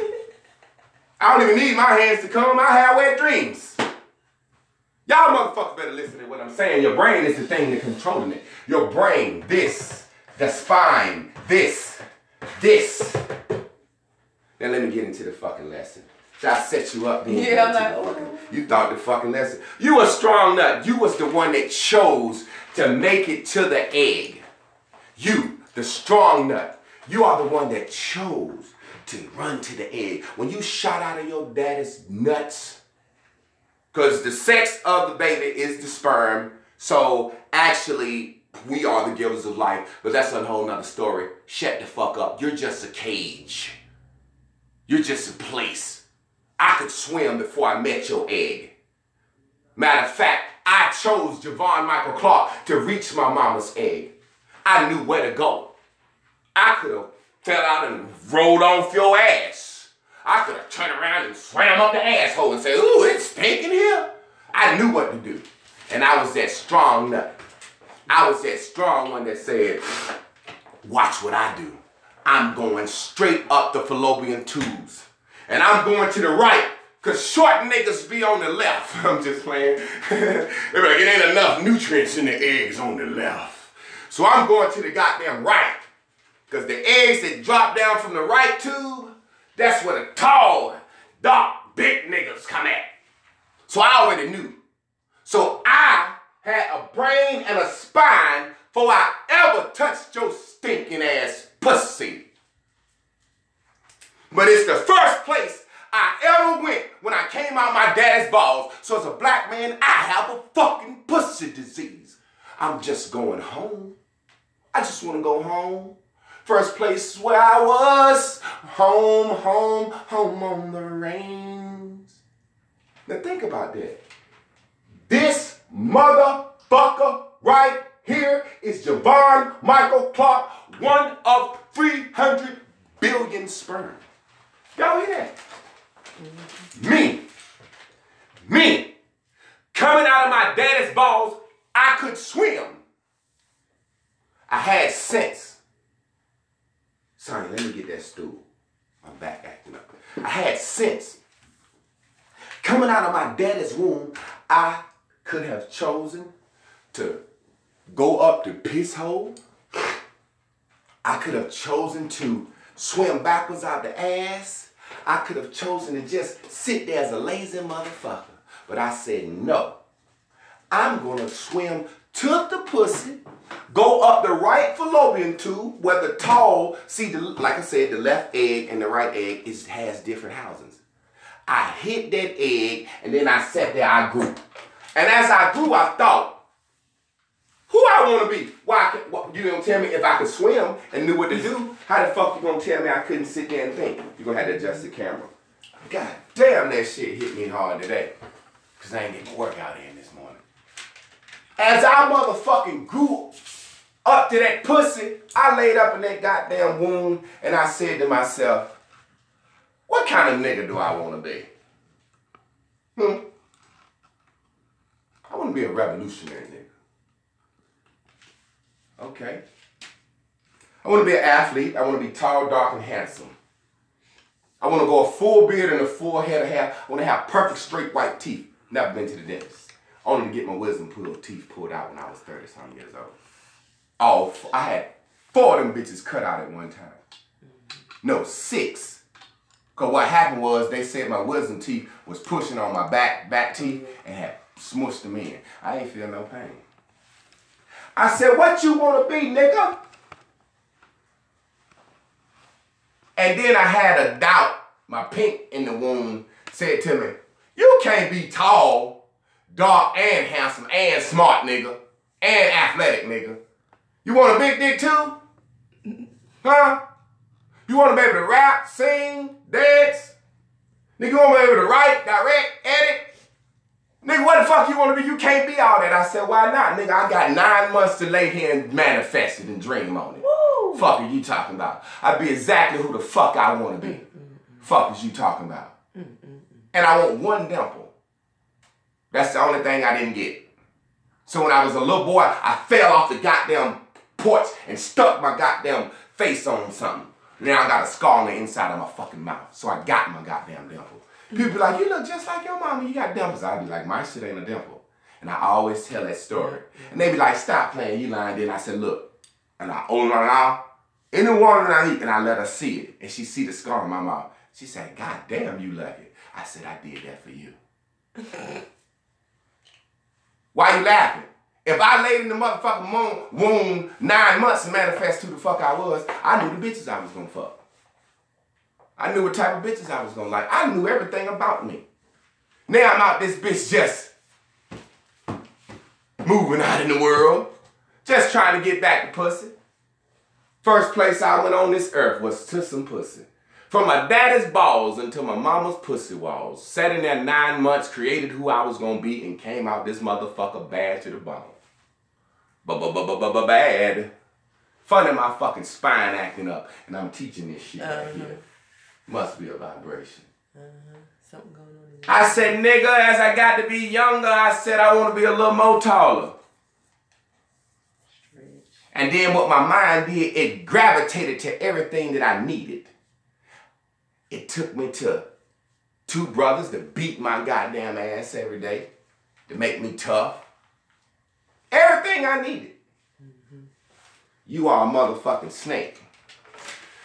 I don't even need my hands to come. I have wet dreams. Y'all motherfuckers better listen to what I'm saying. Your brain is the thing that's controlling it. Your brain, this, the spine, this. Now let me get into the fucking lesson. So I set you up. Yeah, I'm like, oh. You thought the fucking lesson. You a strong nut. You was the one that chose to make it to the egg. You, the strong nut. You are the one that chose to run to the egg. When you shot out of your daddy's nuts, because the sex of the baby is the sperm, so actually we are the givers of life, but that's a whole nother story. Shut the fuck up. You're just a cage. You're just a place. I could swim before I met your egg. Matter of fact, I chose Javon Michael Clark to reach my mama's egg. I knew where to go. I could have fell out and rolled off your ass. I could have turned around and swam up the asshole and said, ooh, it's stinking here. I knew what to do. And I was that strong nut. I was that strong one that said, watch what I do. I'm going straight up the fallopian tubes. And I'm going to the right, because short niggas be on the left. I'm just playing. They're like, it ain't enough nutrients in the eggs on the left. So I'm going to the goddamn right. Because the eggs that drop down from the right tube, that's where the tall, dark, big niggas come at. So I already knew. So I had a brain and a spine before I ever touched your stinking ass pussy. But it's the first place I ever went when I came out my dad's balls. So as a black man, I have a fucking pussy disease. I'm just going home. I just want to go home. First place where I was. Home, home, home on the range. Now think about that. This motherfucker right here is Javon Michael Clark, one of 300 billion sperm. Y'all hear that? Me, coming out of my daddy's balls, I could swim. I had sense. Sorry, let me get that stool. My back acting up. I had sense. Coming out of my daddy's womb, I could have chosen to go up the piss hole. I could have chosen to swim backwards out the ass. I could have chosen to just sit there as a lazy motherfucker. But I said no. I'm going to swim to the pussy, go up the right fallopian tube where the tall, see, like I said, the left egg and the right egg has different housings. I hit that egg and then I sat there, I grew. And as I grew, I thought, who I want to be? Why? You don't tell me if I could swim and knew what to do. How the fuck you gonna tell me I couldn't sit there and think? You're gonna have to adjust the camera. God damn, that shit hit me hard today. Because I ain't getting my workout in this morning. As I motherfucking grew up to that pussy, I laid up in that goddamn womb and I said to myself, what kind of nigga do I want to be? I want to be a revolutionary nigga. Okay. I want to be an athlete. I want to be tall, dark, and handsome. I want to go a full beard and a full head of hair. I want to have perfect straight white teeth. Never been to the dentist. Only to get my wisdom teeth pulled out when I was 30-something years old. Oh, I had 4 of them bitches cut out at one time. No, 6. Because what happened was they said my wisdom teeth was pushing on my back teeth and had smushed them in. I ain't feel no pain. I said, what you want to be, nigga? And then I had a doubt. My pink in the womb said to me, you can't be tall, dark, and handsome, and smart, nigga, and athletic, nigga. You want a big dick too? Huh? You want to be able to rap, sing, dance? Nigga, you want to be able to write, direct, edit? Nigga, what the fuck you want to be? You can't be all that. I said, why not? Nigga, I got 9 months to lay here and manifest it and dream on it. Woo. Fuck are you talking about? I'd be exactly who the fuck I want to be. Fuck is you talking about? And I want one dimple. That's the only thing I didn't get. So when I was a little boy, I fell off the goddamn porch and stuck my goddamn face on something. Now I got a scar on the inside of my fucking mouth. So I got my goddamn dimple. People be like, you look just like your mama, you got dimples. I'd be like, my shit ain't a dimple. And I always tell that story. And they be like, stop playing, you lying. Then I said, look. And I open my mouth. Any woman I eat, and I let her see it. And she see the scar on my mouth. She said, God damn, you lucky. I said, I did that for you. Why you laughing? If I laid in the motherfucking womb 9 months to manifest who the fuck I was, I knew the bitches I was gonna fuck. I knew what type of bitches I was gonna like. I knew everything about me. Now I'm out this bitch just moving out in the world, just trying to get back to pussy. First place I went on this earth was to some pussy. From my daddy's balls until my mama's pussy walls. Sat in there 9 months, created who I was gonna be, and came out this motherfucker bad to the bone. Bad. Funny my fucking spine acting up, and I'm teaching this shit right here. Must be a vibration. Something going on in I said, nigga, as I got to be younger, I said I want to be a little more taller. And then what my mind did, it gravitated to everything that I needed. It took me to 2 brothers that beat my goddamn ass every day, to make me tough. Everything I needed. You are a motherfucking snake.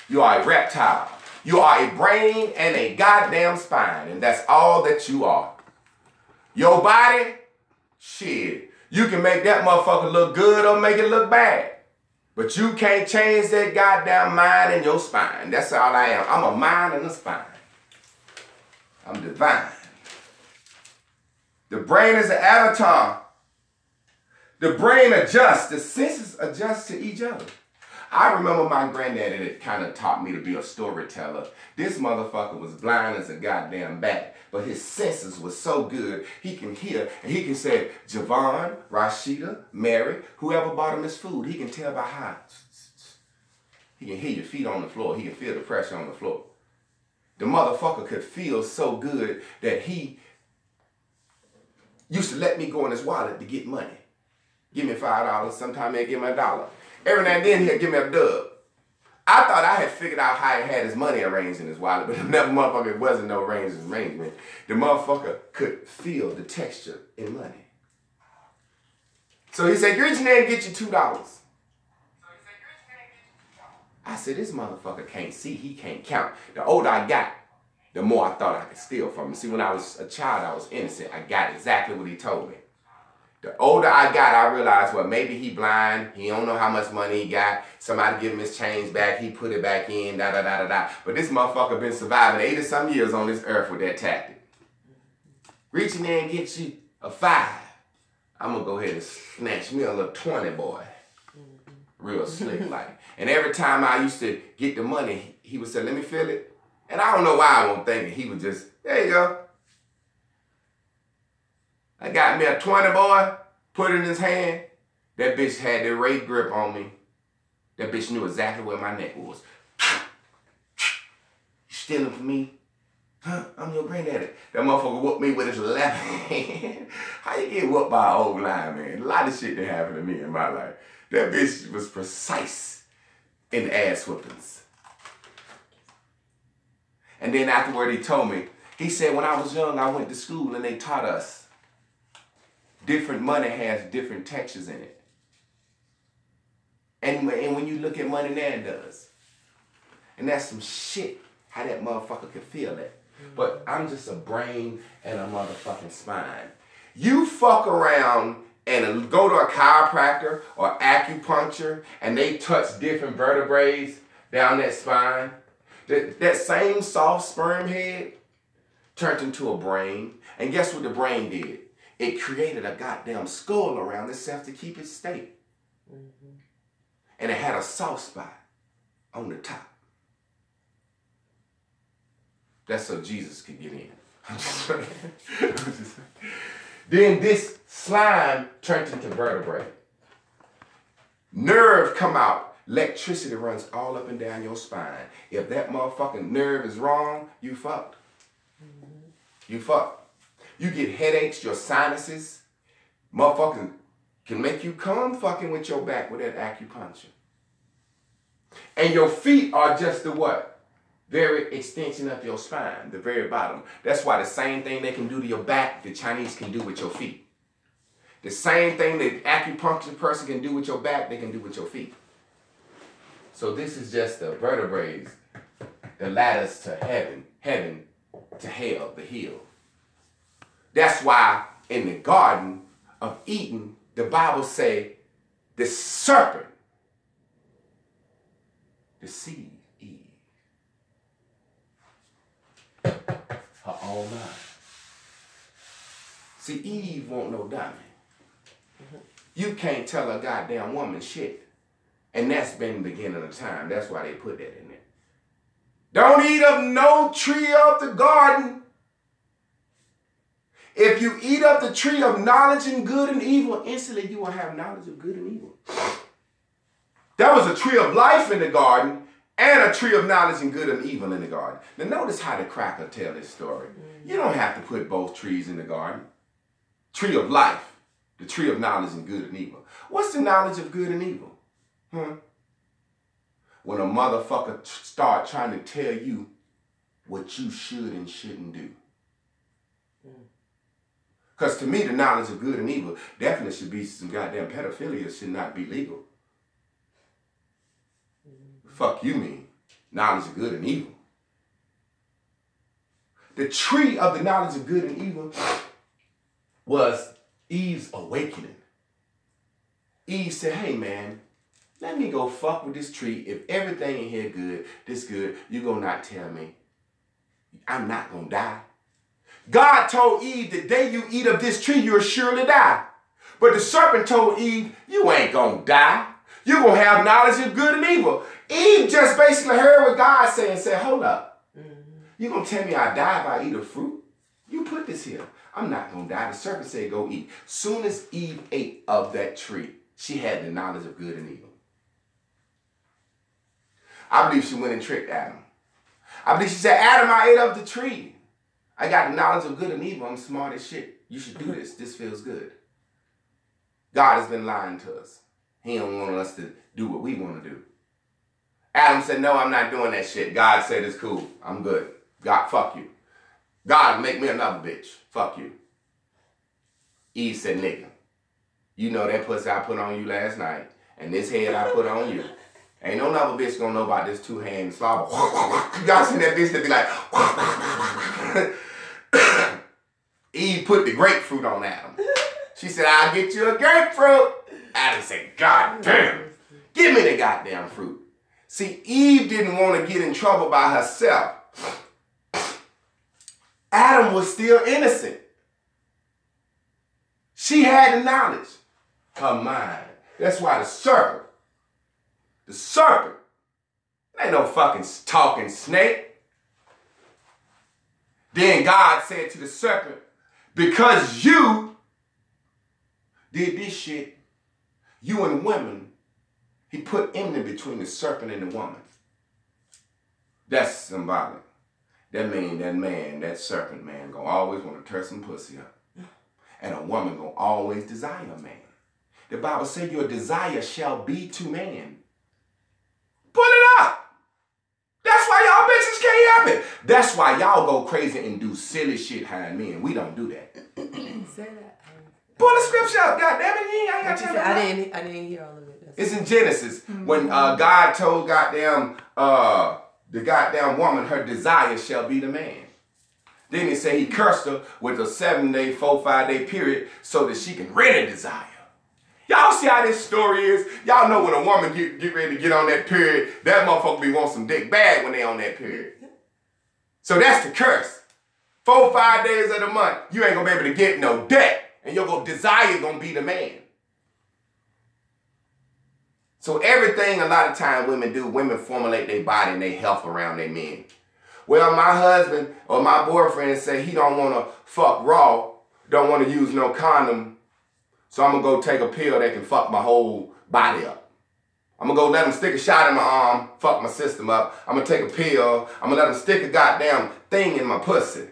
You are a reptile. You are a brain and a goddamn spine, and that's all that you are. Your body, shit, you can make that motherfucker look good or make it look bad. But you can't change that goddamn mind and your spine. That's all I am. I'm a mind and a spine. I'm divine. The brain is an avatar. The brain adjusts. The senses adjust to each other. I remember my granddaddy that kind of taught me to be a storyteller. This motherfucker was blind as a goddamn bat, but his senses were so good, he can hear, and he can say, Javon, Rashida, Mary, whoever bought him his food, he can tell by how. He can hear your feet on the floor. He can feel the pressure on the floor. The motherfucker could feel so good that he used to let me go in his wallet to get money. Give me $5, sometimes he'd give me $1. Every now and then he'll give me a dub. I thought I had figured out how he had his money arranged in his wallet, but never motherfucker, it wasn't no arrangement. The motherfucker could feel the texture in money. So he said, reach in there and get you $2. I said, this motherfucker can't see, he can't count. The older I got, the more I thought I could steal from him. See, when I was a child, I was innocent. I got exactly what he told me. The older I got, I realized, well, maybe he blind. He don't know how much money he got. Somebody give him his change back. He put it back in, da-da-da-da-da. But this motherfucker been surviving 80-some years on this earth with that tactic. Reach in there and get you a 5. I'm going to go ahead and snatch me a little 20, boy. Real slick like. And every time I used to get the money, he would say, let me feel it. And I don't know why I won't think it. He would just, there you go. I got me a 20, boy, put it in his hand. That bitch had the rape grip on me. That bitch knew exactly where my neck was. You stealing from me? Huh? I'm your granddaddy. That motherfucker whooped me with his left hand. How you get whooped by an old line, man? A lot of shit that happened to me in my life. That bitch was precise in the ass whoopings. And then afterward he told me, he said, when I was young, I went to school and they taught us different money has different textures in it. And when you look at money now, it does. And that's some shit, how that motherfucker could feel that. But I'm just a brain and a motherfucking spine. You fuck around and go to a chiropractor or acupuncture and they touch different vertebrae down that spine. That same soft sperm head turned into a brain. And guess what the brain did? It created a goddamn skull around itself to keep it stable. And it had a soft spot on the top. That's so Jesus could get in. Then this slime turned into vertebrae. Nerve come out. Electricity runs all up and down your spine. If that motherfucking nerve is wrong, you fucked. You fucked. You get headaches, your sinuses. Motherfucking can make you come fucking with your back with that acupuncture. And your feet are just the what? Very extension of your spine, the very bottom. That's why the same thing they can do to your back, the Chinese can do with your feet. The same thing that acupuncture person can do with your back, they can do with your feet. So this is just the vertebrae, the ladders to heaven. Heaven to hell, the hill. That's why in the Garden of Eden, the Bible say the serpent deceived Eve. Her own mind. See, Eve won't know diamond. You can't tell a goddamn woman shit. And that's been the beginning of time. That's why they put that in there. Don't eat of no tree of the garden. If you eat of the tree of knowledge and good and evil, instantly you will have knowledge of good and evil. There was a tree of life in the garden and a tree of knowledge and good and evil in the garden. Now notice how the cracker tell this story. You don't have to put both trees in the garden. Tree of life, the tree of knowledge and good and evil. What's the knowledge of good and evil? When a motherfucker start trying to tell you what you should and shouldn't do. Because to me, the knowledge of good and evil definitely should be some goddamn pedophilia should not be legal. Fuck you mean? Knowledge of good and evil. The tree of the knowledge of good and evil was Eve's awakening. Eve said, hey man, let me go fuck with this tree. If everything in here good, this good, you gonna not tell me I'm not gonna die. God told Eve, the day you eat of this tree, you'll surely die. But the serpent told Eve, you ain't gonna die. You're gonna have knowledge of good and evil. Eve just basically heard what God said and said, hold up. You gonna tell me I die if I eat a fruit? You put this here. I'm not gonna die. The serpent said, go eat. Soon as Eve ate of that tree, she had the knowledge of good and evil. I believe she went and tricked Adam. I believe she said, Adam, I ate of the tree. I got the knowledge of good and evil. I'm smart as shit. You should do this. This feels good. God has been lying to us. He don't want us to do what we want to do. Adam said, no, I'm not doing that shit. God said, it's cool. I'm good. God, fuck you. God, make me another bitch. Fuck you. Eve said, nigga, you know that pussy I put on you last night and this head I put on you. Ain't no other bitch gonna know about this two-hand slobber. Y'all seen that bitch that be like, Eve put the grapefruit on Adam. She said, I'll get you a grapefruit. Adam said, God damn, give me the goddamn fruit. See, Eve didn't want to get in trouble by herself. Adam was still innocent. She had the knowledge. Her mind. That's why the serpent, ain't no fucking talking snake. Then God said to the serpent, because you did this shit, you and women, he put enmity between the serpent and the woman. That's symbolic. That means that man, that serpent man, gonna always want to tear some pussy up. And a woman gonna always desire a man. The Bible says your desire shall be to man. Put it up. That's why y'all bitches can't help it. That's why y'all go crazy and do silly shit behind men. We don't do that. Say that. Pull the scripture up, goddammit. I ain't got time. I didn't hear all of it. It's in Genesis when God told goddamn the goddamn woman her desire shall be the man. Then he said he cursed her with a 7-day, 4-5-day period so that she can really desire. Y'all see how this story is? Y'all know when a woman get ready to get on that period, that motherfucker be want some dick bad when they on that period. So that's the curse. 4-5 days of the month, you ain't gonna be able to get no dick. And your desire gonna be the man. So everything a lot of time women do, women formulate their body and their health around their men. Well, my husband or my boyfriend say he don't want to fuck raw, don't want to use no condom, so I'm going to go take a pill that can fuck my whole body up. I'm going to go let him stick a shot in my arm, fuck my system up. I'm going to take a pill. I'm going to let him stick a goddamn thing in my pussy.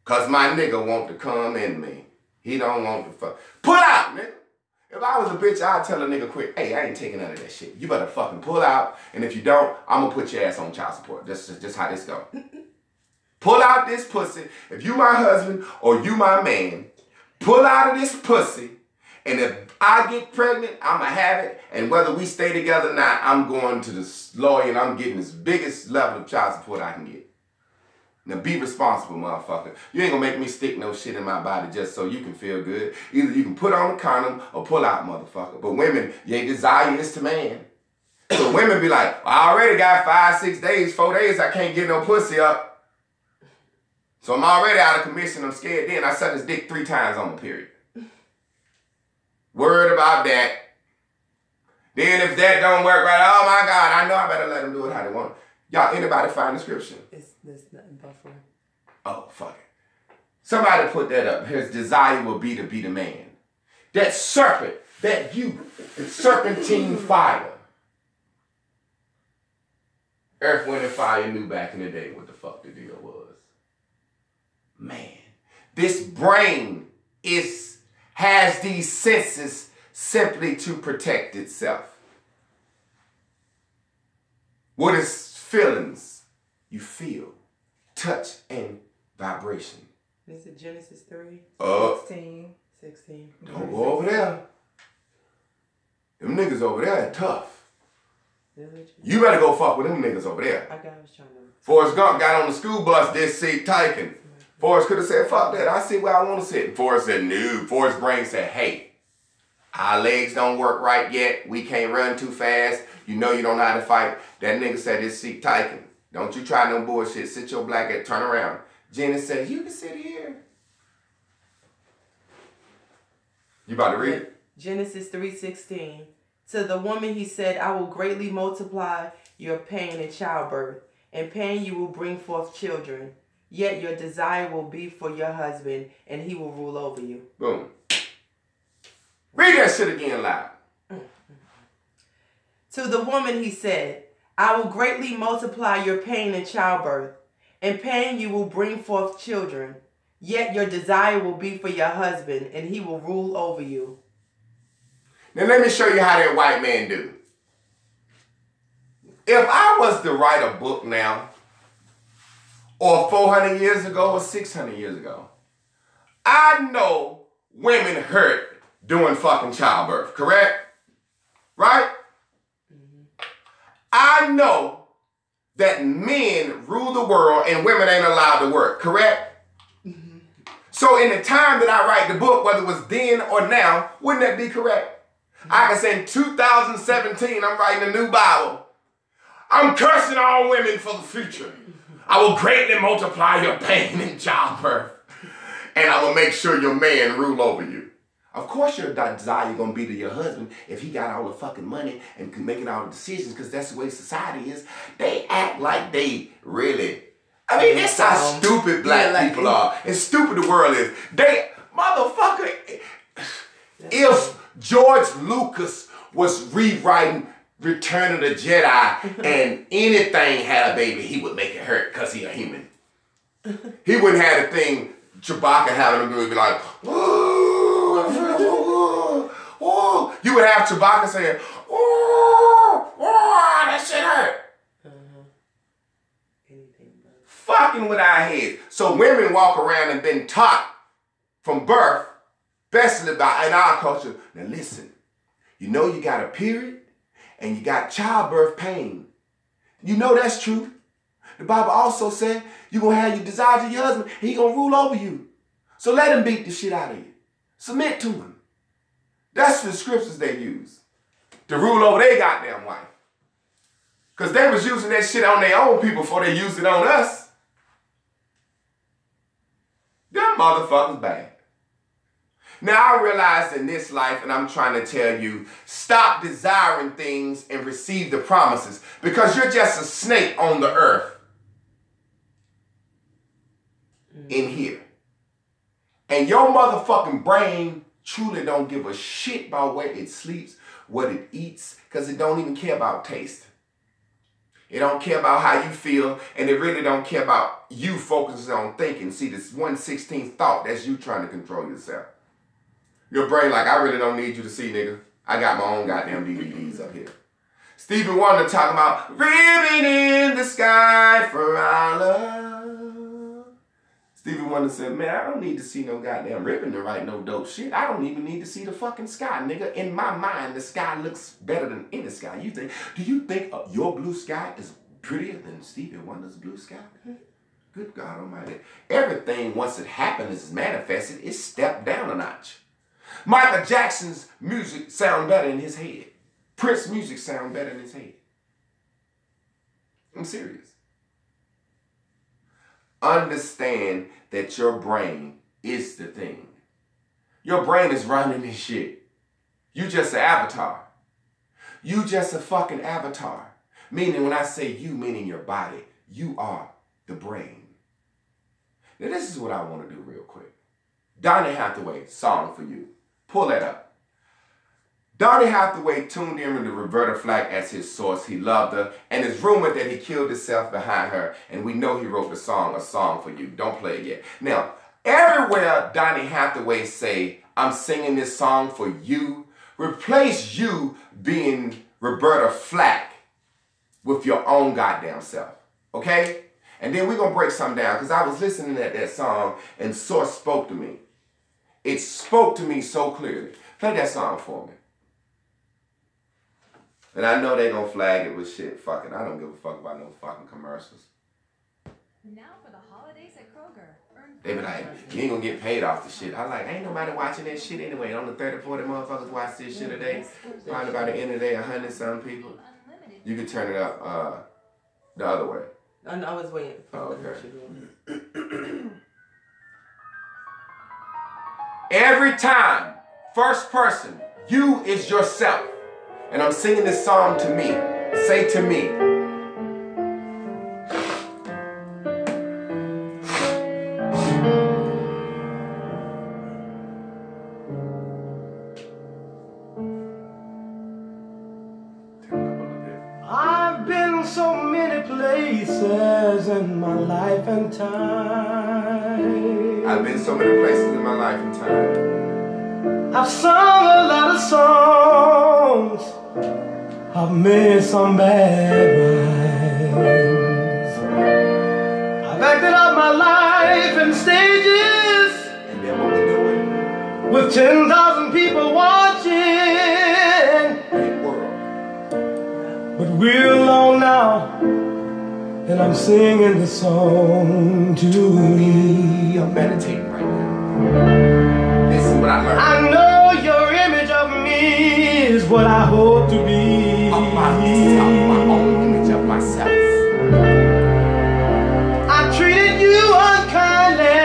Because my nigga want to come in me. He don't want to fuck. Pull out, nigga. If I was a bitch, I'd tell a nigga quick, hey, I ain't taking none of that shit. You better fucking pull out, and if you don't, I'm gonna put your ass on child support. That's just how this go. Pull out this pussy. If you my husband or you my man, pull out of this pussy, and if I get pregnant, I'ma have it, and whether we stay together or not, I'm going to the lawyer and I'm getting this biggest level of child support I can get. Now be responsible, motherfucker. You ain't gonna make me stick no shit in my body just so you can feel good. Either you can put on a condom or pull out, motherfucker. But women, your desire is to man. So women be like, I already got 5, 6 days, 4 days, I can't get no pussy up. So I'm already out of commission, I'm scared. Then I suck his dick 3 times on the period. Word about that. Then if that don't work right, oh my God, I know I better let them do it how they want. Y'all, anybody find the scripture? It's nothing buffering. Oh, fuck it. Somebody put that up. His desire will be to be the man. That serpent, that serpentine fire. Earth, Wind, and Fire knew back in the day what the fuck the deal was. Man, this brain has these senses simply to protect itself. What is feelings? You feel, touch, and vibration. Is it Genesis 3? 16. Don't go over there. Them niggas over there are tough. You better go fuck with them niggas over there. I was trying to. Forrest Gump got on the school bus, this seat taken. Forrest could have said, fuck that, I sit where I want to sit. Forrest said, no. Forrest's brain said, hey, our legs don't work right yet. We can't run too fast. You know you don't know how to fight. That nigga said, this seat taken. Don't you try no bullshit. Sit your black ass, turn around. Jenny said, you can sit here. You about to read it? Genesis 3:16. To the woman he said, I will greatly multiply your pain in childbirth. In pain you will bring forth children. Yet your desire will be for your husband, and he will rule over you. Boom. Read that shit again loud. To the woman he said, I will greatly multiply your pain in childbirth. In pain you will bring forth children. Yet your desire will be for your husband, and he will rule over you. Now let me show you how that white man do. If I was to write a book now, or 400 years ago, or 600 years ago, I know women hurt doing fucking childbirth, correct? Right? I know that men rule the world and women ain't allowed to work, correct? So in the time that I write the book, whether it was then or now, wouldn't that be correct? I can say in 2017, I'm writing a new Bible. I'm cursing all women for the future. I will greatly multiply your pain in childbirth. And I will make sure your man rule over you. Of course your desire going to be to your husband if he got all the fucking money and can make all the decisions, because that's the way society is. They act like they really... I mean, that's how stupid black people are. And stupid the world is. They... Motherfucker... If George Lucas was rewriting Return of the Jedi and anything had a baby, he would make it hurt because he a human. He wouldn't have the thing Chewbacca having a movie like, ooh, ooh. You would have Chewbacca saying, ooh, that shit hurt. Fucking with our heads. So women walk around and been taught from birth, especially in our culture. Now listen, you know you got a period and you got childbirth pain. You know that's true. The Bible also said you're going to have your desires of your husband and he's going to rule over you. So let him beat the shit out of you. Submit to him. That's the scriptures they use to rule over their goddamn wife. Because they was using that shit on their own people before they used it on us. Them motherfuckers bad. Now I realize in this life, and I'm trying to tell you, stop desiring things and receive the promises, because you're just a snake on the earth in here. And your motherfucking brain truly don't give a shit about where it sleeps, what it eats, because it don't even care about taste. It don't care about how you feel, and it really don't care about you focusing on thinking. See, this 1/16th thought, that's you trying to control yourself. Your brain like, I really don't need you to see, nigga. I got my own goddamn DVDs up here. Stevie Wonder talking about ribbon in the sky for our love. Stevie Wonder said, man, I don't need to see no goddamn ribbon to write no dope shit. I don't even need to see the fucking sky, nigga. In my mind, the sky looks better than any sky. Do you think your blue sky is prettier than Stevie Wonder's blue sky? Good God Almighty. Everything, once it happens, is manifested, it's stepped down a notch. Michael Jackson's music sound better in his head. Prince's music sound better in his head. I'm serious. Understand that your brain is the thing. Your brain is running this shit. You just an avatar. You just a fucking avatar. Meaning when I say you, meaning your body, you are the brain. Now this is what I want to do real quick. Donny Hathaway, song for you. Pull that up. Donny Hathaway tuned in with Roberta Flack as his source. He loved her, and it's rumored that he killed himself behind her, and we know he wrote the song, A Song for You. Don't play it yet. Now, everywhere Donny Hathaway say, I'm singing this song for you, replace you being Roberta Flack with your own goddamn self, okay? And then we're going to break something down, because I was listening at that song, and Source spoke to me. It spoke to me so clearly. Play that song for me. And I know they gonna flag it with shit. Fucking, I don't give a fuck about no fucking commercials. Now for the holidays at Kroger. They be like, you ain't gonna get paid off the shit. I like, ain't nobody watching that shit anyway. Only 30, 40 motherfuckers watch this shit a day. Probably by the end of the day, 100-something people. You could turn it up the other way. I was waiting for okay. Every time, first person, you is yourself. And I'm singing this song to me. Say to me. I've been so many places in my life and time. I've been so many places in my life and time. I've sung a lot of songs. I've made some bad rhymes. I've acted out my life in stages. And then what we doing? With 10,000 people watching. Big world. But we're alone now, and I'm singing this song to you. I'm meditating right now. This is what I learned. I know your image of me is what I hope to be. Of myself, my own image of myself. I treated you unkindly.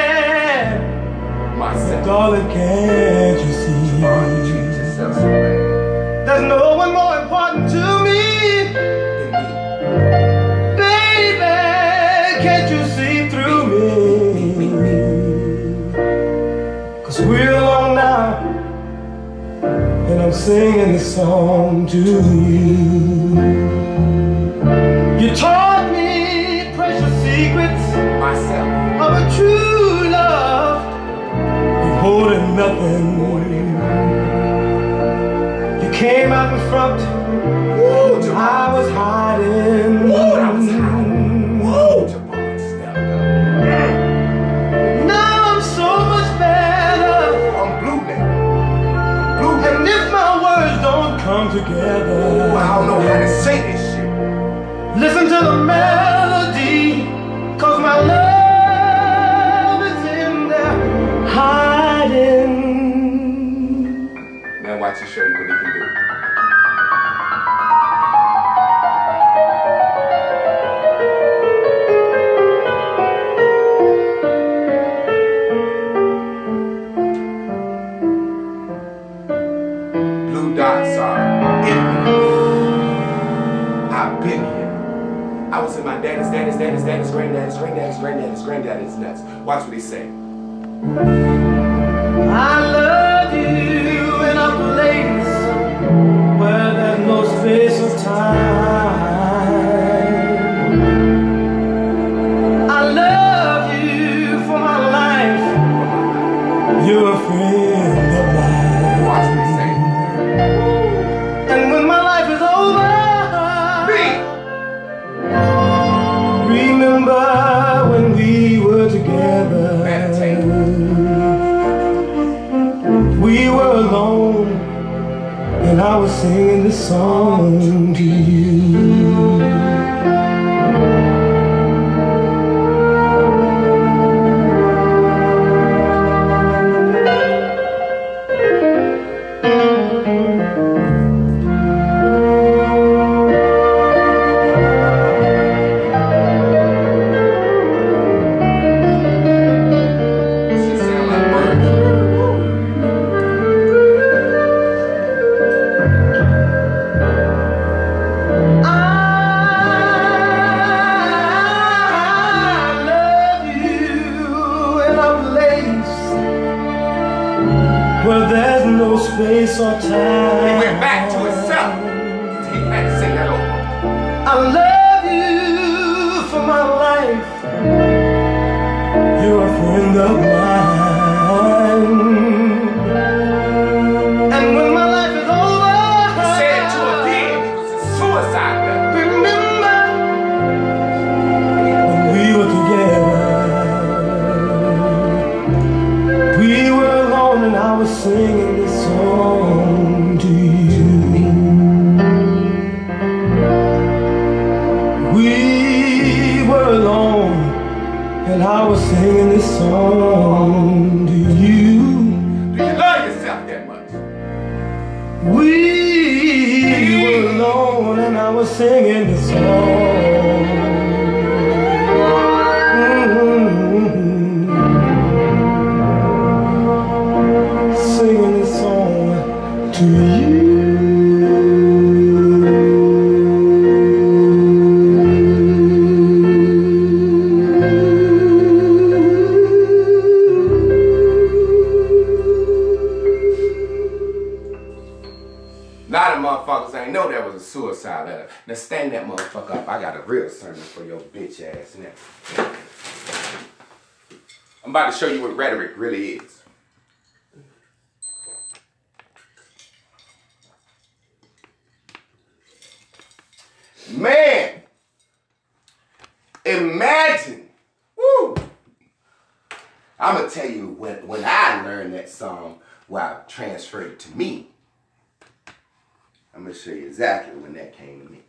Myself. Darling, can't you see? You treat yourself so bad. There's no one more important to me. Baby, can't you see through me? 'Cause we're alone now, and I'm singing this song to you. You taught me precious secrets Myself. of a true love. You're holding nothing. You came out in front. I was hiding. I was hiding. Whoa, Jabbar stepped up. Now I'm so much better. I'm blue now. Blue now. And if my words don't come together, I don't know how to say this shit. listen to the melody, 'cause my love is in there hiding. Now watch you show you what he can do. Blue dots are infinite. I've been here. I was in my daddy's granddaddy's nuts. Watch what he say. I love you in a place where there's no space or time. I love you for my life. You're a friend of mine. Watch what he say. And when my life is over, remember when we were together. I was singing this song to you. Where there's no space or time. He went back to himself. He had to sing that over. I love you for my life. You're a friend of mine. And when my life is over, he said it to her then. It was a suicide letter. Remember when we were together. We were alone and I was singing this song to you. We were alone and I was singing this song to you. Do you love yourself that much? We were alone and I was singing this song. Singing this song to you. A lot of motherfuckers ain't know that was a suicide letter. Now stand that motherfucker up. I got a real sermon for your bitch ass now. I'm about to show you what rhetoric really is. Man, imagine, woo. I'm gonna tell you when I learned that song, well, transferred it to me. I'm gonna show you exactly when that came to me.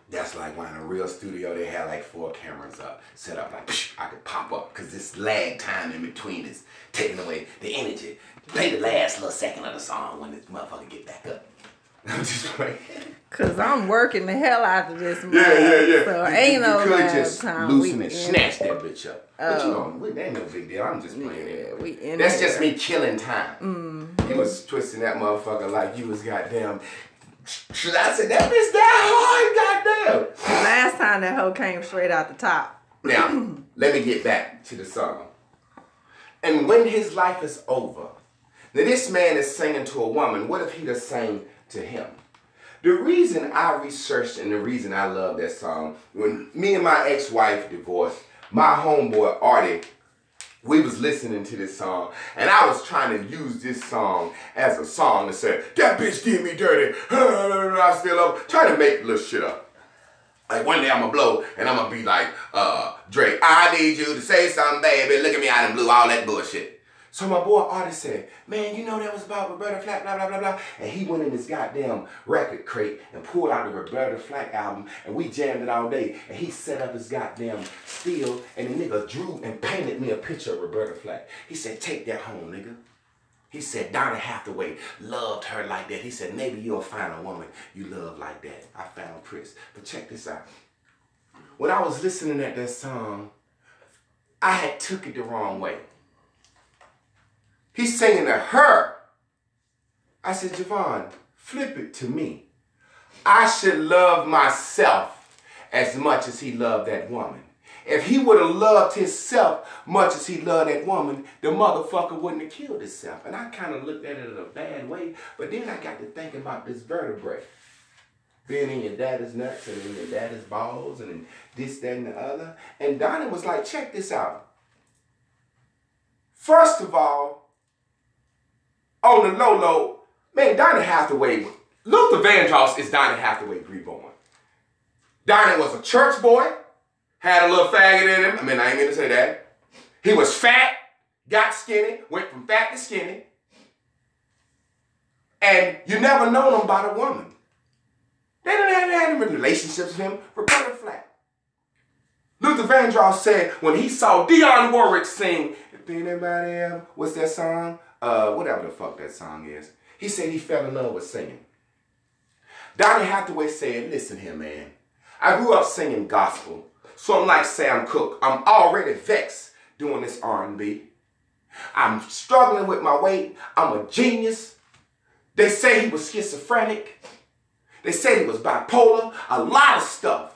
That's like when in a real studio, they had like 4 cameras up, set up like, I could pop up, cause this lag time in between is taking away the energy. Play the last little second of the song when this motherfucker get back up. I'm just playing. Cause I'm working the hell out of this. Yeah. So ain't no you could last just time loosen and snatch that bitch up. But you know, that ain't no big deal. I'm just playing it. That's just me killing time. You was twisting that motherfucker like you was goddamn. I said that bitch that hard, goddamn. Last time that hoe came straight out the top. Now, let me get back to the song. And when his life is over, now this man is singing to a woman. What if he just sang to him? The reason I researched and the reason I love that song, when me and my ex-wife divorced, my homeboy Artie, we was listening to this song, and I was trying to use this song as a song to say, that bitch did me dirty, I still love her, trying to make little shit up. Like one day I'm gonna blow, and I'm gonna be like, Drake, I need you to say something, baby, look at me, I done blew all that bullshit. So my boy Artie said, man, you know that was about Roberta Flack, blah, blah, blah, blah. And he went in his goddamn record crate and pulled out the Roberta Flack album, and we jammed it all day. And he set up his goddamn steel, and the nigga drew and painted me a picture of Roberta Flack. He said, take that home, nigga. He said, Donny Hathaway loved her like that. He said, maybe you'll find a woman you love like that. I found Chris. But check this out. When I was listening at that song, I had took it the wrong way. He's singing to her. I said, Javon, flip it to me. I should love myself as much as he loved that woman. If he would have loved himself much as he loved that woman, the motherfucker wouldn't have killed himself. And I kind of looked at it in a bad way, but then I got to think about this vertebrae. Being in your daddy's nuts and in your daddy's balls and in this, that, and the other. And Donnie was like, check this out. First of all, on the low, man, Donny Hathaway, Luther Vandross is Donny Hathaway reborn. Donny was a church boy, had a little faggot in him. I ain't mean to say that. He was fat, got skinny, went from fat to skinny. And you never known them by the woman. They didn't have any relationships with him. Roberta Flack. Luther Vandross said when he saw Dionne Warwick sing, if anybody ever, what's that song? Whatever the fuck that song is. He said he fell in love with singing. Donny Hathaway said, listen here, man. I grew up singing gospel, so I'm like Sam Cooke. I'm already vexed doing this R&B. I'm struggling with my weight. I'm a genius. They say he was schizophrenic. They said he was bipolar. A lot of stuff.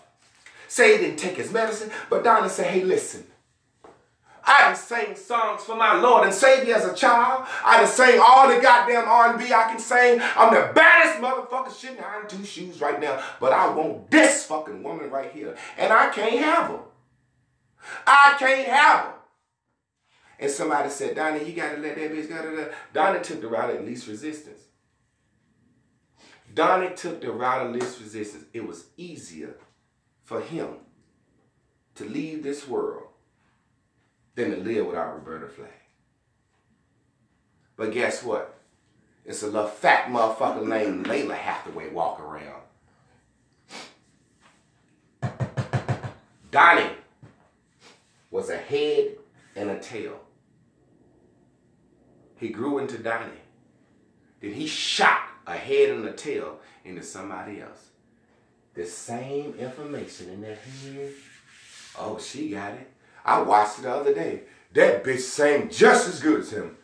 Say he didn't take his medicine. But Donny said, hey, listen. I done sang songs for my Lord and Savior as a child. I done sang all the goddamn R&B I can sing. I'm the baddest motherfucker shitting behind two shoes right now. But I want this fucking woman right here. And I can't have her. I can't have her. And somebody said, Donny, you gotta let that bitch go. Donny took the route of least resistance. Donny took the route of least resistance. It was easier for him to leave this world than to live without Roberta Flack. But guess what? It's a little fat motherfucker named Layla Hathaway walk around. Donny was a head and a tail. He grew into Donny. Then he shot a head and a tail into somebody else. The same information in that head. Oh, she got it. I watched it the other day. That bitch sang just as good as him.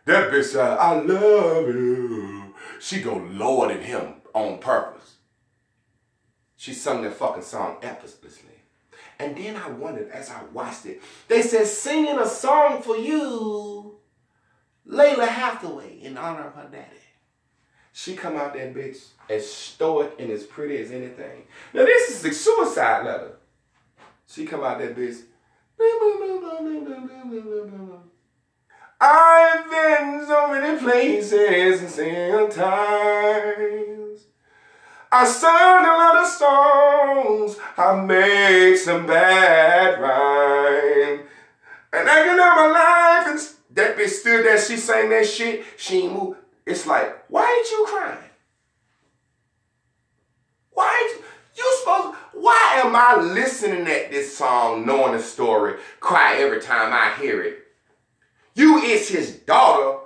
That bitch said, I love you. She go lower than him on purpose. She sung that fucking song effortlessly. And then I wondered as I watched it, they said, singing a song for you, Layla Hathaway, in honor of her daddy. She come out that bitch as stoic and as pretty as anything. Now this is the suicide letter. She come out that bitch. I've been so many places and several times. I sung a lot of songs. I made some bad rhyme. And I get out my life and that bitch stood there. She sang that shit. She ain't moved. It's like, why ain't you crying? Why ain't you supposed? Why am I listening at this song, knowing the story, cry every time I hear it? You is his daughter.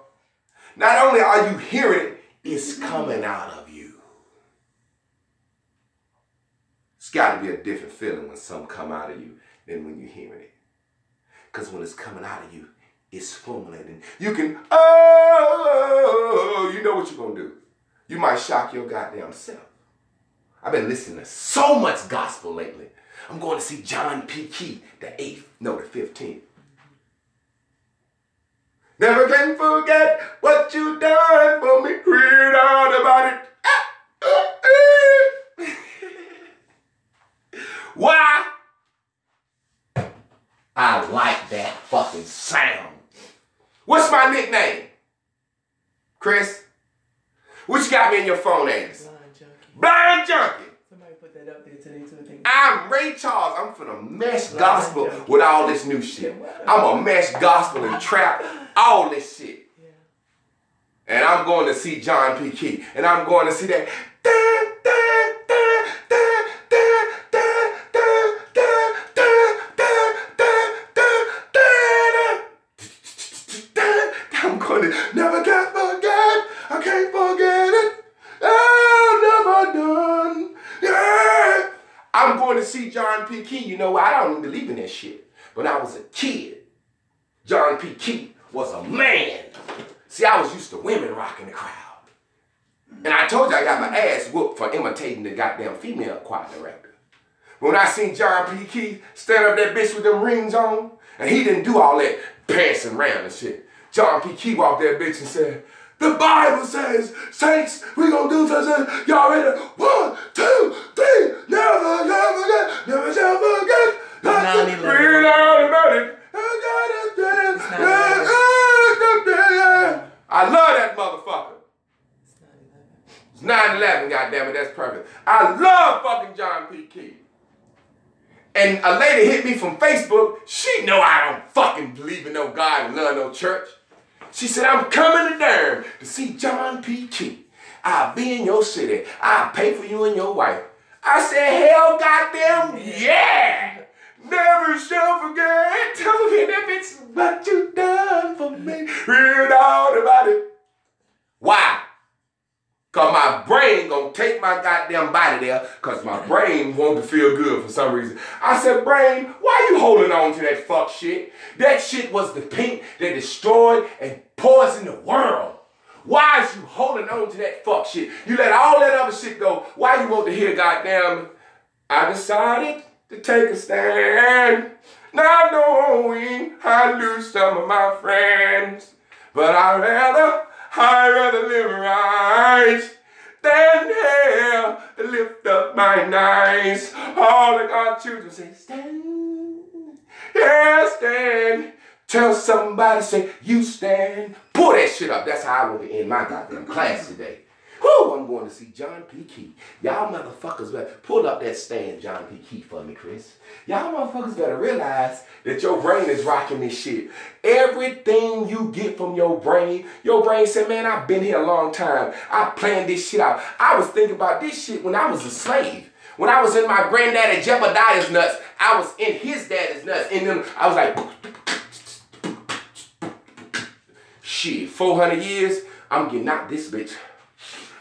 Not only are you hearing it, it's coming out of you. It's got to be a different feeling when something come out of you than when you're hearing it. Because when it's coming out of you, it's formulating. You can, oh, you know what you're going to do. You might shock your goddamn self. I've been listening to so much gospel lately. I'm going to see John P. Key the 15th. Never can forget what you done for me. Read out about it. Why? I like that fucking sound. What's my nickname? Chris? What you got me in your phone as? Blind Junkie. Somebody put that up there today too. I'm Ray Charles. I'm finna mesh gospel with all this new shit. I'm gonna mesh gospel and trap, all this shit. And I'm going to see John P. Key. And I'm going to see that. I'm going to never get forget. I can't forget it. Oh, never done. Yeah. I'm going to see John P. Key. You know what? I don't even believe in that shit. When I was a kid, John P. Key was a man. See, I was used to women rocking the crowd. And I told you I got my ass whooped for imitating the goddamn female choir director. When I seen John P. Key stand up that bitch with them rings on, and he didn't do all that prancing around and shit. John P. Key walked that bitch and said, the Bible says, saints, we gonna do this. Y'all ready? 1, 2, 3, never, never forget, never shall forget. Read out about it. I love that motherfucker. It's 9/11, goddammit, that's perfect. I love fucking John P. Key. And a lady hit me from Facebook. She know I don't fucking believe in no God and love no church. She said, I'm coming to Durham to see John P. Key. I'll be in your city. I'll pay for you and your wife. I said, hell goddamn yeah. Never shall forget. Tell me if it's what you done for me. Read all about it. Why? Because my brain gonna take my goddamn body there because my brain wants to feel good for some reason. I said, brain, why you holding on to that fuck shit? That shit was the pink that destroyed and poisoned the world. Why is you holding on to that fuck shit? You let all that other shit go. Why you want to hear goddamn, I decided to take a stand. Not knowing I lose some of my friends. But I'd rather live right than hell to lift up my eyes. All of God's children say, stand, yeah, stand. Tell somebody, say, you stand. Pull that shit up. That's how I want to end my goddamn class today. Whoo, I'm going to see John P. Key. Y'all motherfuckers better pull up that stand, John P. Key, for me, Chris. Y'all motherfuckers better realize that your brain is rocking this shit. Everything you get from your brain said, man, I've been here a long time. I planned this shit out. I was thinking about this shit when I was a slave. When I was in my granddaddy Jebediah's nuts, I was in his daddy's nuts. And then I was like, shit, 400 years, I'm getting out this bitch.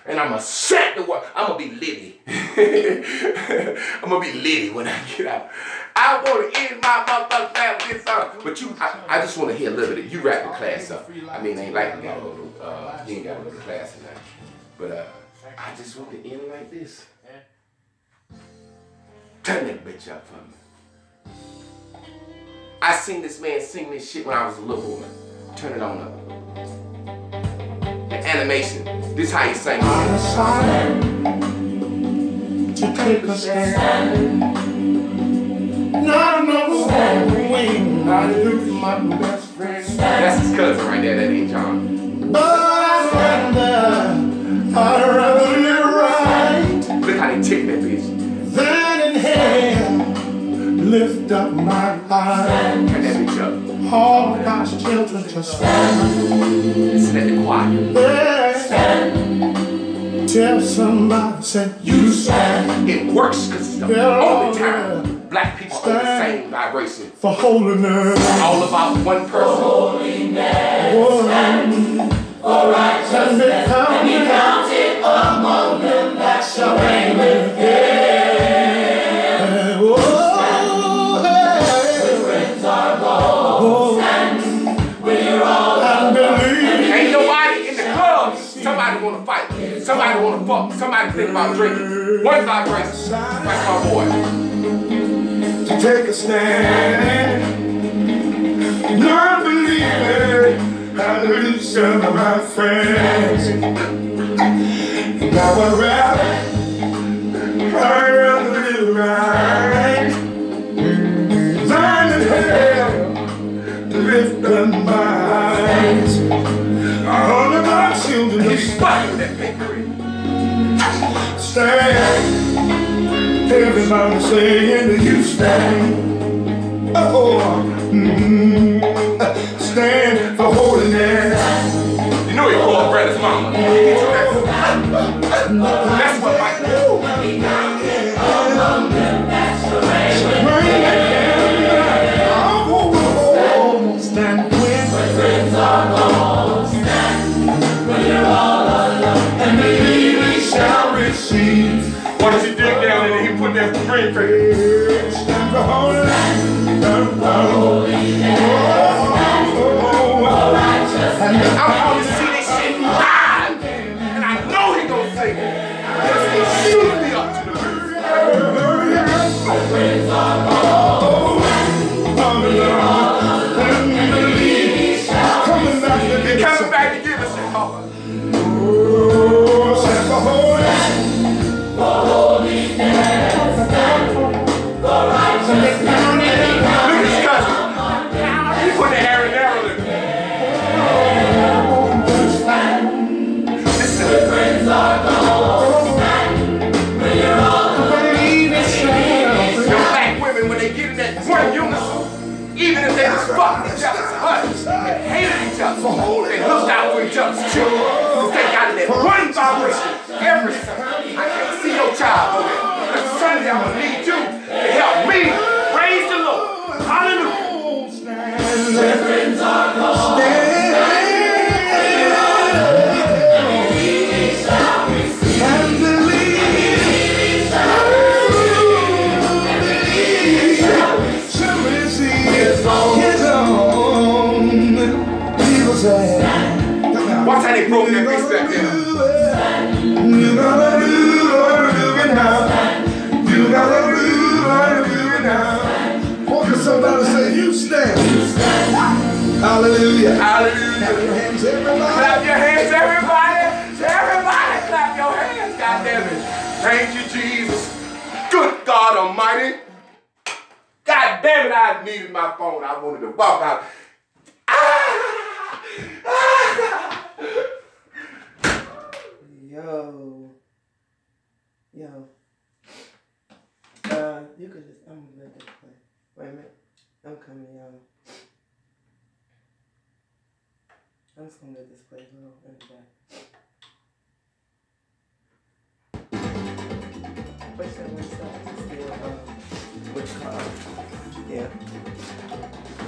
And I'm going to set the world. I'm going to be litty. I'm going to be litty when I get out. I want to end my motherfucking class with this song. But I just want to hear a little bit of you wrap the class up. I mean, ain't like you got to go to, you ain't got to go to class tonight. But I just want to end like this. Turn that bitch up for me. I seen this man sing this shit when I was a little woman. Turn it on up. The animation. This how you sing. I decided to take a stand. Not another way. Not lose my best friend. That's his cousin right there. That ain't John. But I'd rather live right. Look how they tick that bitch. Then in hell, lift up my eyes. Turn that bitch up. All God's children to stand. Listen at the choir. Stand. Tell somebody, say, you stand. It works because it's the only time black people are the same vibration. For holiness. It's all about one person. Holiness. Stand for righteousness. And be counted among them that shall reign with him. Somebody want to fight. Somebody want to fuck. Somebody think about drinking. One vibration. That's my boy. To take a stand. Not believing I lose some of my friends. Now I'd rather live right than in hell to lift up my eyes. All of our children stand. Everybody saying you stand. Oh, stand for holiness. You know he called Brother's mama. That's what I do. Stand when friends are gone. Stand when you're all alone. And believe we shall receive. What does he dig down and he put that ring for you? Stand for holiness. Stand for holiness. I want to see this shit live. And I know he gonna sing it. Because he shooting me up to the roof. Friends are gone. Coming back to give us a call. Oh, stand for holiness. For holiness. Stand for righteousness. Look at his cousin. He put the hair in there. morning. Because Sunday I'm going to need you to help me praise the Lord. Hallelujah. Watch how they broke that bass back there. You gotta do it now. You gotta do it now. Walk to somebody say, you stand. Hallelujah. Hallelujah. Clap your hands, everybody. Clap your hands, everybody. Everybody, clap your hands. God damn it. Thank you, Jesus. Good God Almighty. God damn it, I needed my phone. I wanted to walk out. Yo. You could just, I'm gonna let this play. Wait a minute. I'm coming, y'all. I'm just gonna let this play a little in the back. Push that one side to still, which car? Yeah.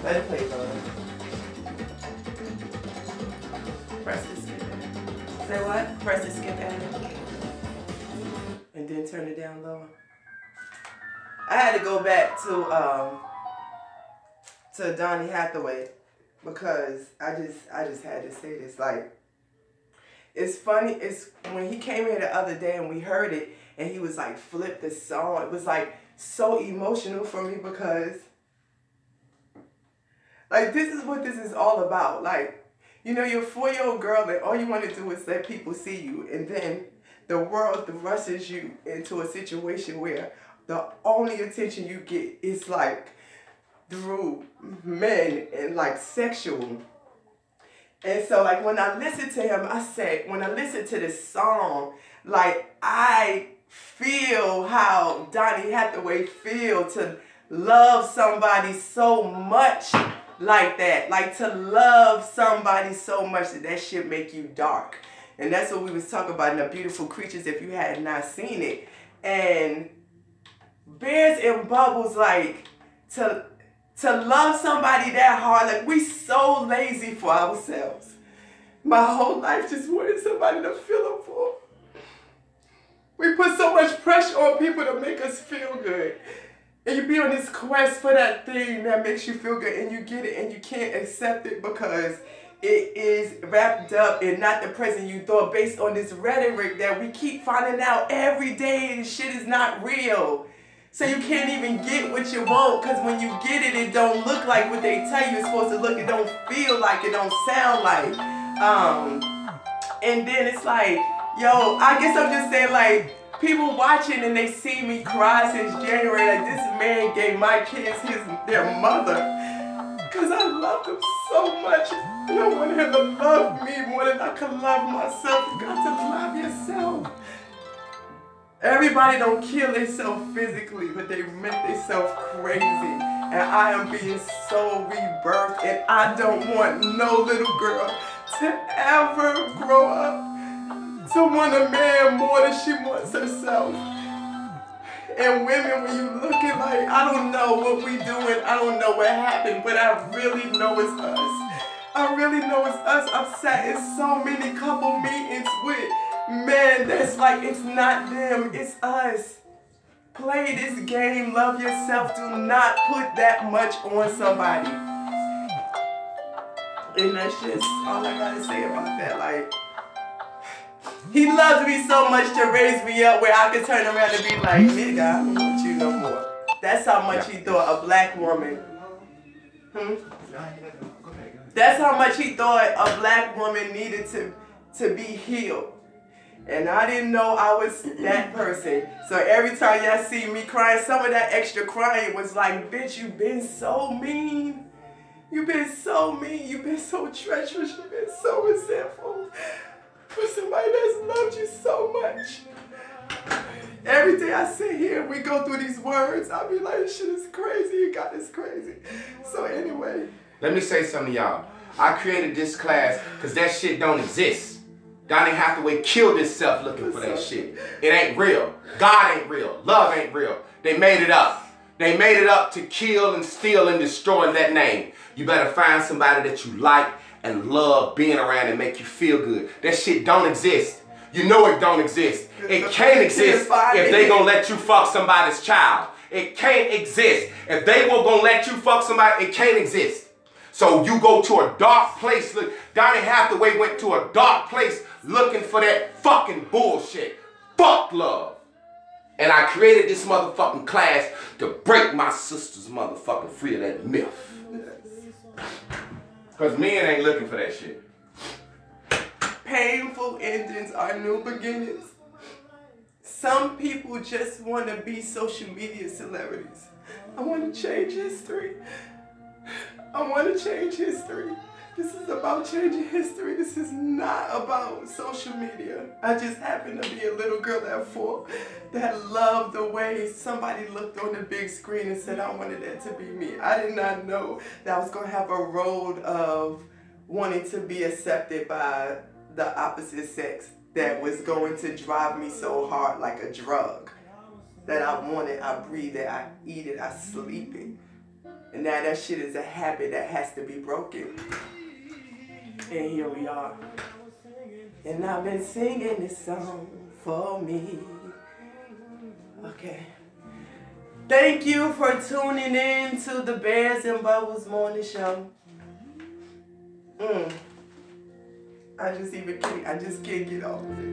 Let it play, Press the skip button. Say what? Press the skip button. And then turn it down lower. I had to go back to Donny Hathaway because I just had to say this. Like, it's funny. It's when he came here the other day and we heard it and he was like, flip the song. It was like so emotional for me because like this is what this is all about. Like, you know, you're a 4-year-old girl and all you want to do is let people see you, and then the world rushes you into a situation where the only attention you get is like through men and like sexual. And so like when I listened to him, I said, when I listened to this song, like I feel how Donny Hathaway feel to love somebody so much like that. Like to love somebody so much that shit make you dark. And that's what we was talking about in The Beautiful Creatures if you had not seen it. And Bears and Bubbles, like to love somebody that hard, like we so lazy for ourselves. My whole life just wanted somebody to feel them for. We put so much pressure on people to make us feel good. And you be on this quest for that thing that makes you feel good and you get it and you can't accept it because it is wrapped up in not the present you thought based on this rhetoric that we keep finding out every day and shit is not real. So you can't even get what you want because when you get it, it don't look like what they tell you it's supposed to look. It don't feel like, it don't sound like. And then it's like, yo, I guess I'm just saying like, people watching and they see me cry since January, like this man gave my kids their mother. Because I loved him so much. And I wanted him to love me more than I could love myself. You got to love yourself. Everybody don't kill themselves physically, but they make themselves crazy. And I am being so rebirthed, and I don't want no little girl to ever grow up to want a man more than she wants herself. And women, when you look at like, I don't know what we doing, I don't know what happened, but I really know it's us. I really know it's us. I've sat in so many couple meetings with men that's like, it's not them, it's us. Play this game, love yourself, do not put that much on somebody. And that's just all I gotta say about that. Like, he loved me so much to raise me up where I could turn around and be like, nigga, I don't want you no more. That's how much he thought a black woman. That's how much he thought a black woman needed to be healed. And I didn't know I was that person. So every time y'all see me crying, some of that extra crying was like, bitch, you've been so mean. You've been so mean. You've been so treacherous. You've been so resentful. For somebody that's loved you so much. Every day I sit here and we go through these words, I'll be like, this shit is crazy. You got this crazy. So anyway. Let me say something to y'all. I created this class because that shit don't exist. Donny Hathaway killed himself looking for that shit. It ain't real. God ain't real. Love ain't real. They made it up. They made it up to kill and steal and destroy that name. You better find somebody that you like and love being around and make you feel good. That shit don't exist. You know it don't exist. It can't exist if they gonna let you fuck somebody's child. It can't exist. If they were gonna let you fuck somebody, it can't exist. So you go to a dark place. Look, Donny Hathaway went to a dark place looking for that fucking bullshit. Fuck love. And I created this motherfucking class to break my sister's motherfucking free of that myth. Because men ain't looking for that shit. Painful endings are new beginnings. Some people just want to be social media celebrities. I want to change history. I want to change history. This is about changing history. This is not about social media. I just happen to be a little girl at 4 that loved the way somebody looked on the big screen and said, I wanted that to be me. I did not know that I was going to have a road of wanting to be accepted by the opposite sex that was going to drive me so hard like a drug. That I want it, I breathe it, I eat it, I sleep it. And now that shit is a habit that has to be broken. And here we are. And I've been singing this song for me. Okay. Thank you for tuning in to the Bears and Bubbles Morning Show. I just can't get off of it.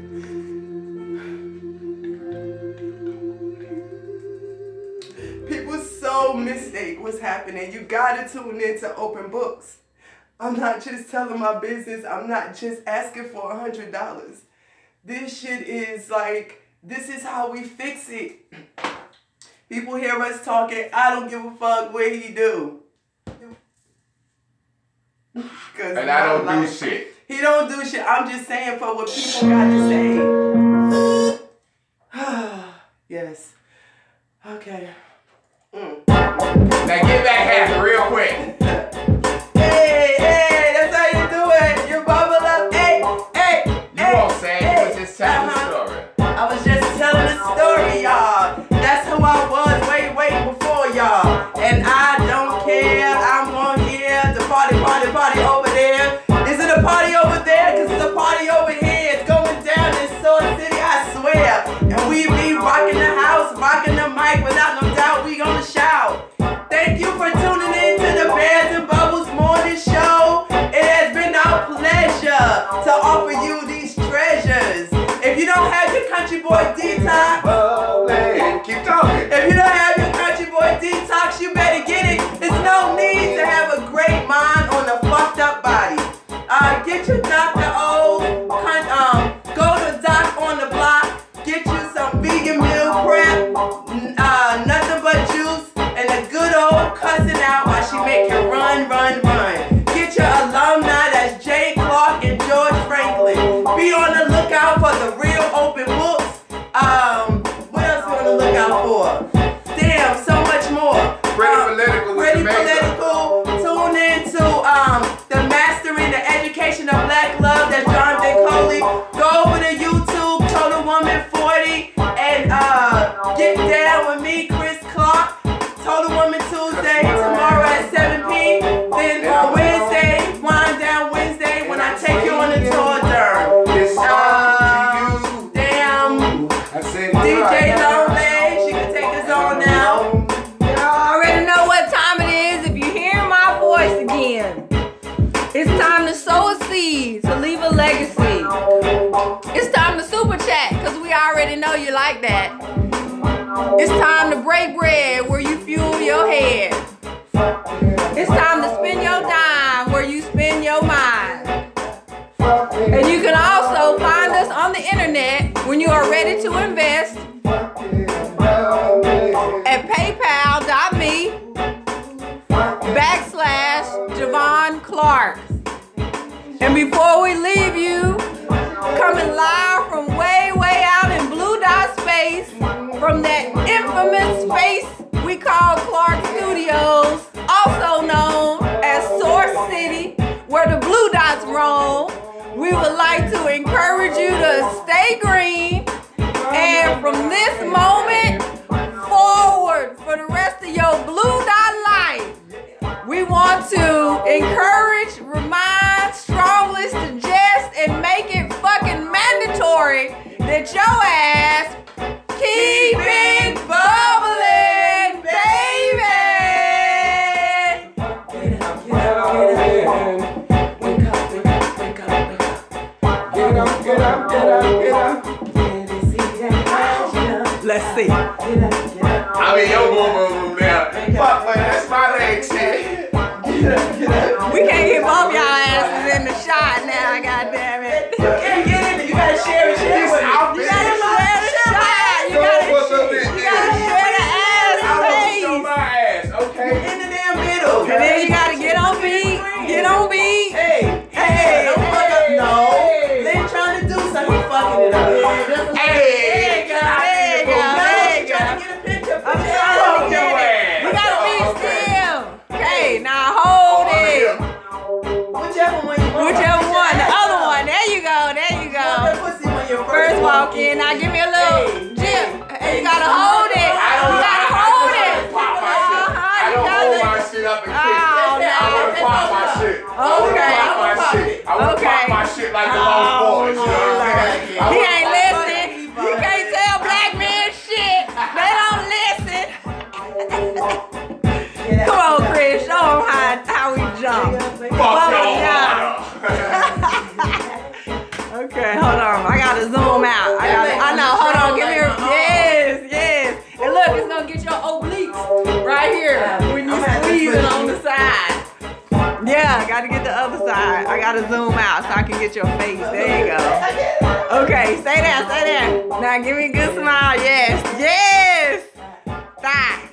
People so mistake what's happening. You gotta tune in to Open Books. I'm not just telling my business. I'm not just asking for $100. This shit is like, this is how we fix it. People hear us talking, I don't give a fuck what he do. And I don't do shit. He don't do shit. I'm just saying for what people got to say. Yes. Okay. Now get back happy real quick. Hey, that's how you do it. You bubble up. Hey. You won't say it. You was just telling the story. I was just telling the story, y'all. That's who I was way before y'all. And I don't care. I'm on here. The party over there. Is it a party over there? Because it's a party over here. It's going down in Source City, I swear. And we be rocking the house, rocking the mic. Without no doubt, we gonna shout. Thank you for tuning in to the Bears and Bubbles Morning Show. It has been our pleasure to offer you these treasures. If you don't have your Country Boy Detox, keep talking. If you don't have your Country Boy Detox, you better get it. There's no need to have a great mind on a fucked up body. Get your Dr. O, go to Doc on the Block, get you some vegan meal prep, nothing but juice, and a good old cussing out while she make you run. Get your alumni, that's Jay Clark and George Franklin. Be on the lookout for the real Open Books. What else we on the lookout for? Damn, so much more. Pretty political. Tune in to the Mastering the Education of Black Love. That's John D. Coley. Go over to YouTube, Total Woman 40, and get down with me, Chris Clark. Total Woman Tuesday, tomorrow at 7 p.m. Then on Wednesday, Wind Down Wednesday, when I take you on a tour durn. Damn. DJ Lonely, she can take us on now. Y'all already know what time it is. If you hear my voice again, it's time to sow a seed, to leave a legacy. It's time to super chat, because we already know you like that. It's time to break bread where you fuel your head. It's time to spend your dime where you spend your mind. And you can also find us on the internet when you are ready to invest at paypal.me/Javon Clark. And before we leave you, coming live from way out in Blue Dot Space, from that infamous space we call Clark Studios, also known as Source City, where the Blue Dots roam, we would like to encourage you to stay green. And from this moment forward, for the rest of your blue dot life, we want to encourage, remind, strongly suggest, and make it fucking mandatory that your ass keep it bubbling, baby. Let's see. I mean, your boom there. Fuck, man, that's my leg shit. We can't get both y'all asses in the shot now, goddammit. You can't get in it. You gotta share it. You gotta share the shot. You gotta share the ass space. Show my ass, okay? In the damn middle. And then you gotta get on beat. Get on beat. Hey, don't fuck up. No. Lynn trying to do something. He fucking it up. Hey, now hold it. Whichever one you want. Whichever one. The other one. There you go. There you go. First walk in. Now give me a little jip. And you gotta hold it. You gotta hold it. I don't hold my shit up and kick. I wanna pop my shit. I wanna pop my shit like the long boys. He ain't listening. You can't tell black men shit. They don't listen. Come on, Chris, show them how we jump. Okay, hold on. I gotta zoom out. I know, hold on, give me a, yes. And look, it's gonna get your obliques right here when you squeeze it on the side. Yeah, I gotta get the other side. I gotta zoom out so I can get your face. There you go. Okay, stay there. Now give me a good smile. Yes. Thigh.